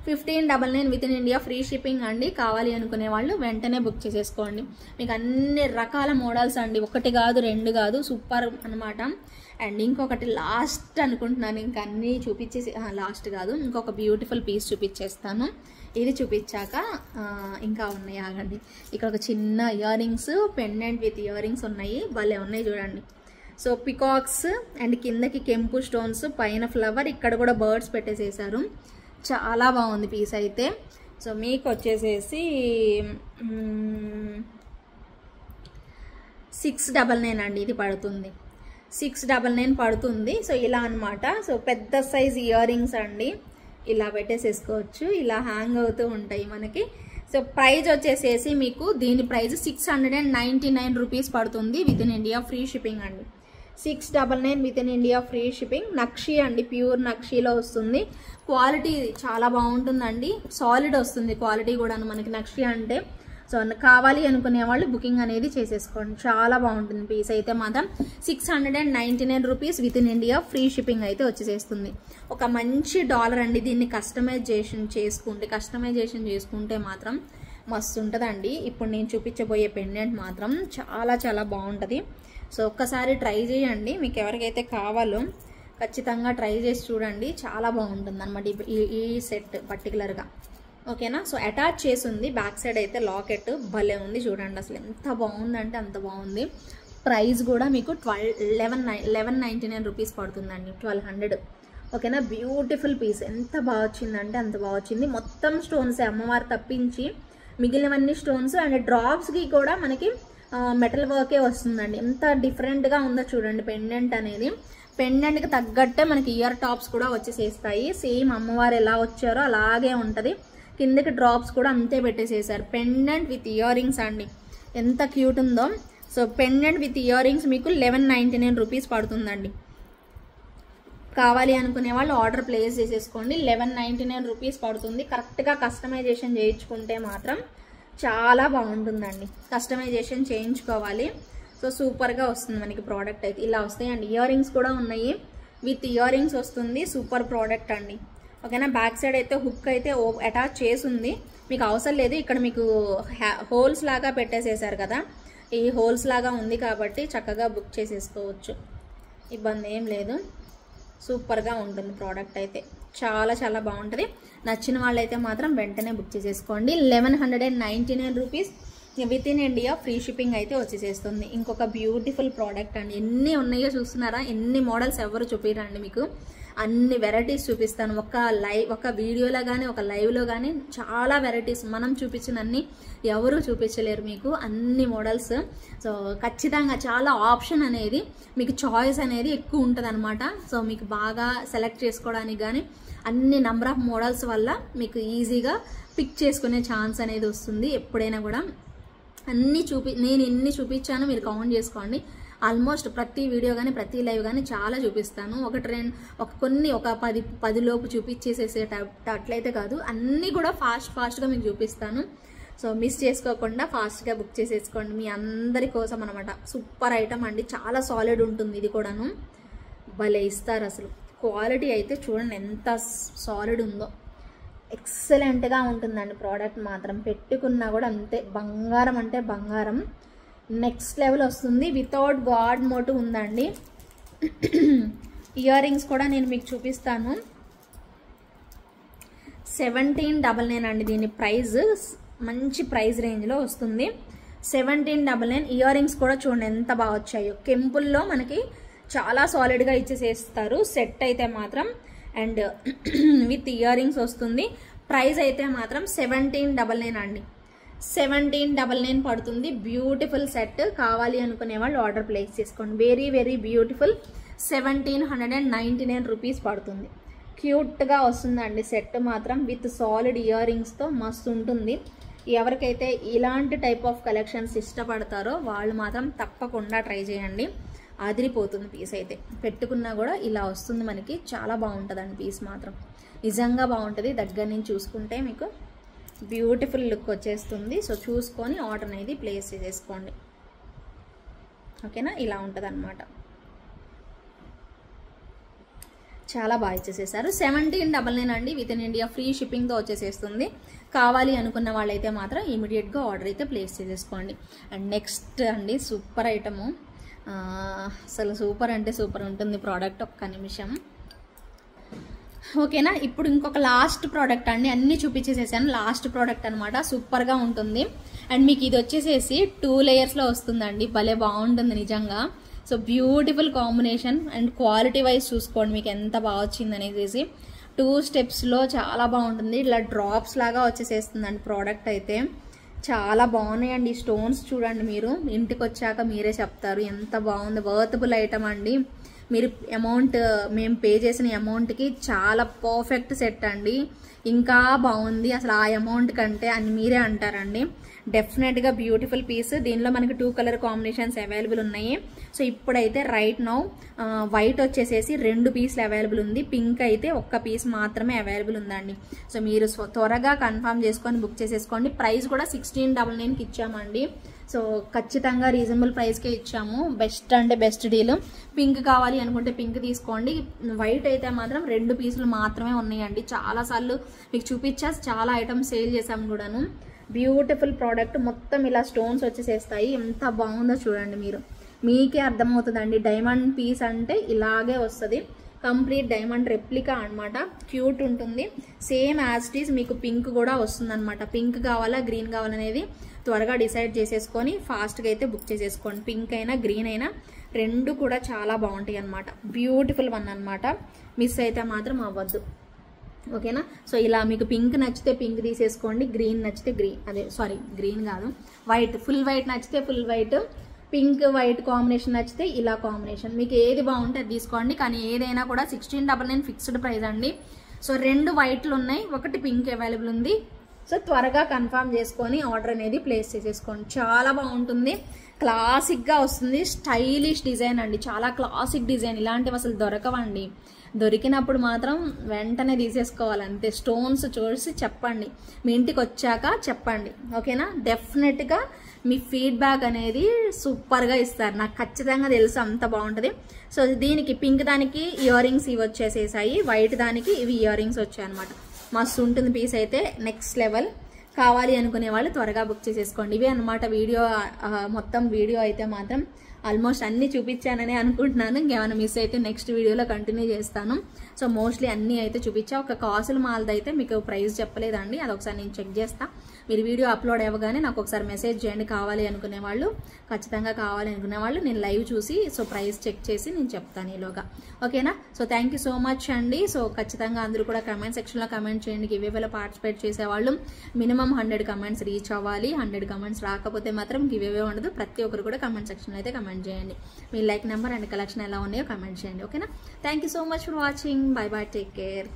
1599 with in India free shipping అండి. కావాలి అనుకునే వాళ్ళు వెంటనే బుక్ చేసేసుకోండి. మీకు అన్ని రకాల మోడల్స్ అండి, ఒకటి కాదు రెండు కాదు, సూపర్ అనమాట. అండ్ ఇంకొకటి లాస్ట్ అనుకుంటున్నాను, ఇంకా అన్నీ చూపించేసి లాస్ట్ కాదు, ఇంకొక బ్యూటిఫుల్ పీస్ చూపించేస్తాను. ఇది చూపించాక ఇంకా ఉన్నాయి, ఆగండి. ఇక్కడ ఒక చిన్న ear rings, pendant with ear rings ఉన్నాయి, భలే ఉన్నాయి చూడండి. సో పికాక్స్ అండ్ కిందకి కెంపు స్టోన్స్, పైన ఫ్లవర్, ఇక్కడ కూడా బర్డ్స్ పెట్టేసేసారు. చాలా బాగుంది పీస్ అయితే. సో మీకు వచ్చేసేసి 699 అండి ఇది పడుతుంది. 699 పడుతుంది. సో ఇలా అన్నమాట. సో పెద్ద సైజ్ ఇయర్ రింగ్స్ అండి, ఇలా పెట్టేసేసుకోవచ్చు, ఇలా హ్యాంగ్ అవుతూ ఉంటాయి మనకి. సో ప్రైజ్ వచ్చేసేసి మీకు దీని ప్రైజ్ 699 రూపీస్ పడుతుంది with in India free shipping అండి. 699 with in India free shipping. Nakshi అండి, ప్యూర్ నక్షిలో వస్తుంది. క్వాలిటీ చాలా బాగుంటుందండి, సాలిడ్ వస్తుంది క్వాలిటీ కూడా మనకి నక్షి అంటే. సో కావాలి అనుకునే వాళ్ళు బుకింగ్ అనేది చేసేసుకోండి, చాలా బాగుంటుంది పీస్ అయితే మాత్రం. 699 rupees with in India free shipping అయితే వచ్చేసేస్తుంది. ఒక మంచి డాలర్ అండి. దీన్ని కస్టమైజేషన్ చేసుకుంటే మాత్రం మస్తు ఉంటుందండి. ఇప్పుడు నేను చూపించబోయే పెండెంట్ మాత్రం చాలా చాలా బాగుంటుంది. సో ఒక్కసారి ట్రై చేయండి, మీకు ఎవరికైతే కావాలో ఖచ్చితంగా ట్రై చేసి చూడండి, చాలా బాగుంటుంది అనమాట ఈ సెట్ పర్టికులర్గా. ఓకేనా. సో అటాచ్ చేసి ఉంది, బ్యాక్ సైడ్ అయితే లాకెట్ భలే ఉంది చూడండి, అసలు ఎంత బాగుందంటే అంత బాగుంది. ప్రైస్ కూడా మీకు 1199 రూపీస్ పడుతుందండి, 1200. ఓకేనా. బ్యూటిఫుల్ పీస్, ఎంత బాగా వచ్చిందంటే అంత బాగా వచ్చింది. మొత్తం స్టోన్స్ అమ్మవారు తప్పించి మిగిలినవన్నీ స్టోన్స్, అండ్ డ్రాప్స్కి కూడా మనకి మెటల్ వర్కే వస్తుందండి. ఎంత డిఫరెంట్గా ఉందో చూడండి పెండెంట్ అనేది. పెండెంట్కి తగ్గట్టే మనకి ఇయర్ టాప్స్ కూడా వచ్చేసేస్తాయి. సేమ్ అమ్మవారు ఎలా వచ్చారో అలాగే ఉంటుంది. కిందకి డ్రాప్స్ కూడా అంతే పెట్టేసేసారు. పెండెంట్ విత్ ఇయర్ రింగ్స్ అండి, ఎంత క్యూట్ ఉందో. So pendant with ear rings మీకు 1199 రూపీస్ పడుతుందండి. కావాలి అనుకునే వాళ్ళు ఆర్డర్ ప్లేస్ చేసేసుకోండి. 1199 రూపీస్ పడుతుంది. కరెక్ట్గా కస్టమైజేషన్ చేయించుకుంటే మాత్రం చాలా బాగుంటుందండి. కస్టమైజేషన్ చేయించుకోవాలి. సో సూపర్గా వస్తుంది మనకి ప్రోడక్ట్ అయితే. ఇలా వస్తాయండి. ఇయర్ రింగ్స్ కూడా ఉన్నాయి, విత్ ఇయర్ రింగ్స్ వస్తుంది. సూపర్ ప్రోడక్ట్ అండి. ఓకేనా. బ్యాక్ సైడ్ అయితే హుక్ అయితే అటాచ్ చేసి ఉంది, మీకు అవసరం లేదు. ఇక్కడ మీకు హోల్స్ లాగా పెట్టేసేసారు కదా, ఈ హోల్స్ లాగా ఉంది కాబట్టి చక్కగా బుక్ చేసేసుకోవచ్చు, ఇబ్బంది ఏం లేదు. సూపర్గా ఉంటుంది ప్రోడక్ట్ అయితే, చాలా చాలా బాగుంటుంది. నచ్చిన వాళ్ళైతే మాత్రం వెంటనే బుక్ చేసేసుకోండి. 1199 rupees with in India free shipping అయితే వచ్చేసేస్తుంది. ఇంకొక బ్యూటిఫుల్ ప్రోడక్ట్ అండి. ఎన్ని ఉన్నాయో చూస్తున్నారా, ఎన్ని మోడల్స్ ఎవరు చూపిరండి మీకు, అన్ని వెరైటీస్ చూపిస్తాను. ఒక వీడియోలో కానీ ఒక లైవ్లో కానీ చాలా వెరైటీస్, మనం చూపించినన్ని ఎవరు చూపించలేరు మీకు, అన్ని మోడల్స్. సో ఖచ్చితంగా చాలా ఆప్షన్ అనేది మీకు, చాయిస్ అనేది ఎక్కువ ఉంటుంది అనమాట. సో మీకు బాగా సెలెక్ట్ చేసుకోవడానికి కానీ అన్ని నెంబర్ ఆఫ్ మోడల్స్ వల్ల మీకు ఈజీగా పిక్ చేసుకునే ఛాన్స్ అనేది వస్తుంది. ఎప్పుడైనా కూడా నేను ఎన్ని చూపించాను మీరు కౌంట్ చేసుకోండి. ఆల్మోస్ట్ ప్రతి వీడియో కానీ ప్రతి లైవ్ కానీ చాలా చూపిస్తాను. ఒక 10 లోపు చూపించేసేటట్లయితే కాదు, అన్నీ కూడా ఫాస్ట్గా మీకు చూపిస్తాను. సో మిస్ చేసుకోకుండా ఫాస్ట్గా బుక్ చేసేసుకోండి మీ అందరి కోసం అనమాట. సూపర్ ఐటమ్ అండి, చాలా సాలిడ్ ఉంటుంది. ఇది కూడాను భలే ఇస్తారు అసలు. క్వాలిటీ అయితే చూడండి ఎంత సాలిడ్ ఉందో, ఎక్సలెంట్గా ఉంటుందండి ప్రోడక్ట్ మాత్రం. పెట్టుకున్నా కూడా అంతే, బంగారం అంటే బంగారం, నెక్స్ట్ లెవెల్ వస్తుంది. వితౌట్ గాడ్ మోటివ్ ఉందండి. ఇయర్ రింగ్స్ కూడా నేను మీకు చూపిస్తాను. 1799 అండి దీని ప్రైస్, మంచి ప్రైస్ రేంజ్లో వస్తుంది. 1799. ఇయర్ రింగ్స్ కూడా చూడండి ఎంత బాగా వచ్చాయో, కెంపుల్లో మనకి చాలా సాలిడ్గా ఇచ్చేసేస్తారు సెట్ అయితే మాత్రం. అండ్ విత్ ఇయర్ రింగ్స్ వస్తుంది. ప్రైస్ అయితే మాత్రం 1799 అండి, 1799 పడుతుంది. Beautiful set. కావాలి అనుకునే వాళ్ళు ఆర్డర్ ప్లేస్ చేసుకోండి. Very very beautiful. 1799 రూపీస్ పడుతుంది. క్యూట్గా వస్తుందండి సెట్ మాత్రం, విత్ సాలిడ్ ఇయర్ రింగ్స్తో మస్తు ఉంటుంది. ఎవరికైతే ఇలాంటి టైప్ ఆఫ్ కలెక్షన్స్ ఇష్టపడతారో వాళ్ళు మాత్రం తప్పకుండా ట్రై చేయండి. ఆదిరిపోతుంది పీస్ అయితే. పెట్టుకున్నా కూడా ఇలా వస్తుంది మనకి, చాలా బాగుంటుందండి పీస్ మాత్రం, నిజంగా బాగుంటుంది. దగ్గర నుంచి చూసుకుంటే మీకు బ్యూటిఫుల్ లుక్ వచ్చేస్తుంది. సో చూసుకొని ఆర్డర్ అనేది ప్లేస్ చేసేసుకోండి. ఓకేనా. ఇలా ఉంటుంది అనమాట, చాలా బాగా ఇచ్చేసేసారు. 1799 అండి, విత్ ఇన్ ఇండియా ఫ్రీ షిప్పింగ్తో వచ్చేసేస్తుంది. కావాలి అనుకున్న వాళ్ళైతే మాత్రం ఇమీడియట్గా ఆర్డర్ అయితే ప్లేస్ చేసేసుకోండి. అండ్ నెక్స్ట్ అండి సూపర్ ఐటము, అసలు సూపర్ అంటే సూపర్ ఉంటుంది ప్రోడక్ట్. ఒక్క నిమిషం. ఓకేనా. ఇప్పుడు ఇంకొక లాస్ట్ ప్రోడక్ట్ అండి, అన్నీ చూపించేసేసాను. లాస్ట్ ప్రోడక్ట్ అనమాట, సూపర్గా ఉంటుంది. అండ్ మీకు ఇది వచ్చేసేసి 2 లేయర్స్లో వస్తుందండి, భలే బాగుంటుంది నిజంగా. So beautiful combination. And quality wise చూసుకోండి మీకు ఎంత బాగా వచ్చింది అనేసి. 2 స్టెప్స్లో చాలా బాగుంటుంది. ఇలా డ్రాప్స్ లాగా వచ్చేసేస్తుందండి ప్రోడక్ట్ అయితే, చాలా బాగున్నాయండి. స్టోన్స్ చూడండి, మీరు ఇంటికి వచ్చాక మీరే చెప్తారు ఎంత బాగుంది. వర్తబుల్ ఐటమ్ అండి. మీరు అమౌంట్, మేము పే చేసిన అమౌంట్కి చాలా పర్ఫెక్ట్ సెట్ అండి. ఇంకా బాగుంది అసలు ఆ అమౌంట్ కంటే అని మీరే అంటారండి. డెఫినెట్గా బ్యూటిఫుల్ పీస్. దీనిలో మనకి 2 కలర్ కాంబినేషన్స్ అవైలబుల్ ఉన్నాయి. సో ఇప్పుడైతే రైట్ నౌ వైట్ వచ్చేసేసి 2 పీసులు అవైలబుల్ ఉంది. పింక్ అయితే 1 పీస్ మాత్రమే అవైలబుల్ ఉందండి. సో మీరు త్వరగా కన్ఫర్మ్ చేసుకొని బుక్ చేసేసుకోండి. ప్రైస్ కూడా 1699కి ఇచ్చామండి. సో ఖచ్చితంగా రీజనబుల్ ప్రైస్కే ఇచ్చాము. బెస్ట్ అంటే బెస్ట్ డీల్. పింక్ కావాలి అనుకుంటే పింక్ తీసుకోండి. వైట్ అయితే మాత్రం 2 పీసులు మాత్రమే ఉన్నాయండి. చాలాసార్లు మీకు చూపించా, చాలా ఐటమ్స్ సేల్ చేసాము కూడాను. Beautiful product. మొత్తం ఇలా స్టోన్స్ వచ్చేసేస్తాయి. ఎంత బాగుందో చూడండి, మీకే అర్థమవుతుందండి. డైమండ్ పీస్ అంటే ఇలాగే వస్తుంది. కంప్లీట్ డైమండ్ రెప్లికా అనమాట. క్యూట్ ఉంటుంది. సేమ్ యాజ్ ఇట్ ఈస్ మీకు పింక్ కూడా వస్తుంది అనమాట. పింక్ కావాలా గ్రీన్ కావాలనేది త్వరగా డిసైడ్ చేసేసుకొని ఫాస్ట్గా అయితే బుక్ చేసేసుకోండి. పింక్ అయినా గ్రీన్ అయినా 2 కూడా చాలా బాగుంటాయి అనమాట. బ్యూటిఫుల్ వన్ అనమాట. మిస్ అయితే మాత్రం అవ్వద్దు. ఓకేనా? సో ఇలా మీకు పింక్ నచ్చితే పింక్ తీసేసుకోండి. గ్రీన్ నచ్చితే గ్రీన్ కాదు, వైట్, ఫుల్ వైట్ నచ్చితే full white, pink white combination నచ్చితే ఇలా కాంబినేషన్. మీకు ఏది బాగుంటే అది తీసుకోండి. కానీ ఏదైనా కూడా 1699 ఫిక్స్డ్ ప్రైస్ అండి. సో 2 వైట్లు ఉన్నాయి, 1 పింక్ అవైలబుల్ ఉంది. సో త్వరగా కన్ఫర్మ్ చేసుకొని ఆర్డర్ అనేది ప్లేస్ చేసేసుకోండి. చాలా బాగుంటుంది. క్లాసిక్గా వస్తుంది. స్టైలిష్ డిజైన్ అండి. చాలా క్లాసిక్ డిజైన్. ఇలాంటివి అసలు దొరకవండి. దొరికినప్పుడు మాత్రం వెంటనే తీసేసుకోవాలి అంతే. స్టోన్స్ చూసి చెప్పండి, మీ ఇంటికి వచ్చాక చెప్పండి. ఓకేనా? డెఫినెట్గా మీ ఫీడ్బ్యాక్ అనేది సూపర్గా ఇస్తారు. నాకు ఖచ్చితంగా తెలుసు అంత బాగుంటుంది. సో దీనికి పింక్ దానికి ఇయర్ రింగ్స్ ఇవి వచ్చేసేసాయి. వైట్ దానికి ఇవి ఇయర్ రింగ్స్ వచ్చాయి అనమాట. మస్తు ఉంటుంది పీస్ అయితే. Next level. కావాలి అనుకునే వాళ్ళు త్వరగా బుక్ చేసేసుకోండి. ఇవే అనమాట వీడియో. మొత్తం వీడియో అయితే మాత్రం ఆల్మోస్ట్ అన్నీ చూపించానని అనుకుంటున్నాను. ఇంకేమైనా మిస్ అయితే నెక్స్ట్ వీడియోలో కంటిన్యూ చేస్తాను. సో మోస్ట్లీ అన్నీ అయితే చూపించా. ఒక కాసుల మాల్ది అయితే మీకు ప్రైస్ చెప్పలేదండి. అదొకసారి నేను చెక్ చేస్తా. మీరు వీడియో అప్లోడ్ అవ్వగానే నాకు ఒకసారి మెసేజ్ చేయండి. కావాలి అనుకునే వాళ్ళు, ఖచ్చితంగా కావాలి అనుకునే వాళ్ళు నేను లైవ్ చూసి సో ప్రైస్ చెక్ చేసి నేను చెప్తాను ఈలోగా. ఓకేనా? So thank you so much అండి. సో ఖచ్చితంగా అందరూ కూడా కమెంట్ సెక్షన్లో కమెంట్ చేయండి. గివేవేలో పార్టిసిపేట్ చేసేవాళ్ళు మినిమం 100 కమెంట్స్ రీచ్ అవ్వాలి. 100 కమెంట్స్ రాకపోతే మాత్రం గివేవే ఉండదు. ప్రతి ఒక్కరు కూడా కమెంట్ సెక్షన్లో అయితే కమెంట్ చేయండి. మీ లైక్ నెంబర్ అండ్ కలెక్షన్ ఎలా ఉన్నాయో కమెంట్ చేయండి. ఓకేనా? Thank you so much for watching. By by. Take care.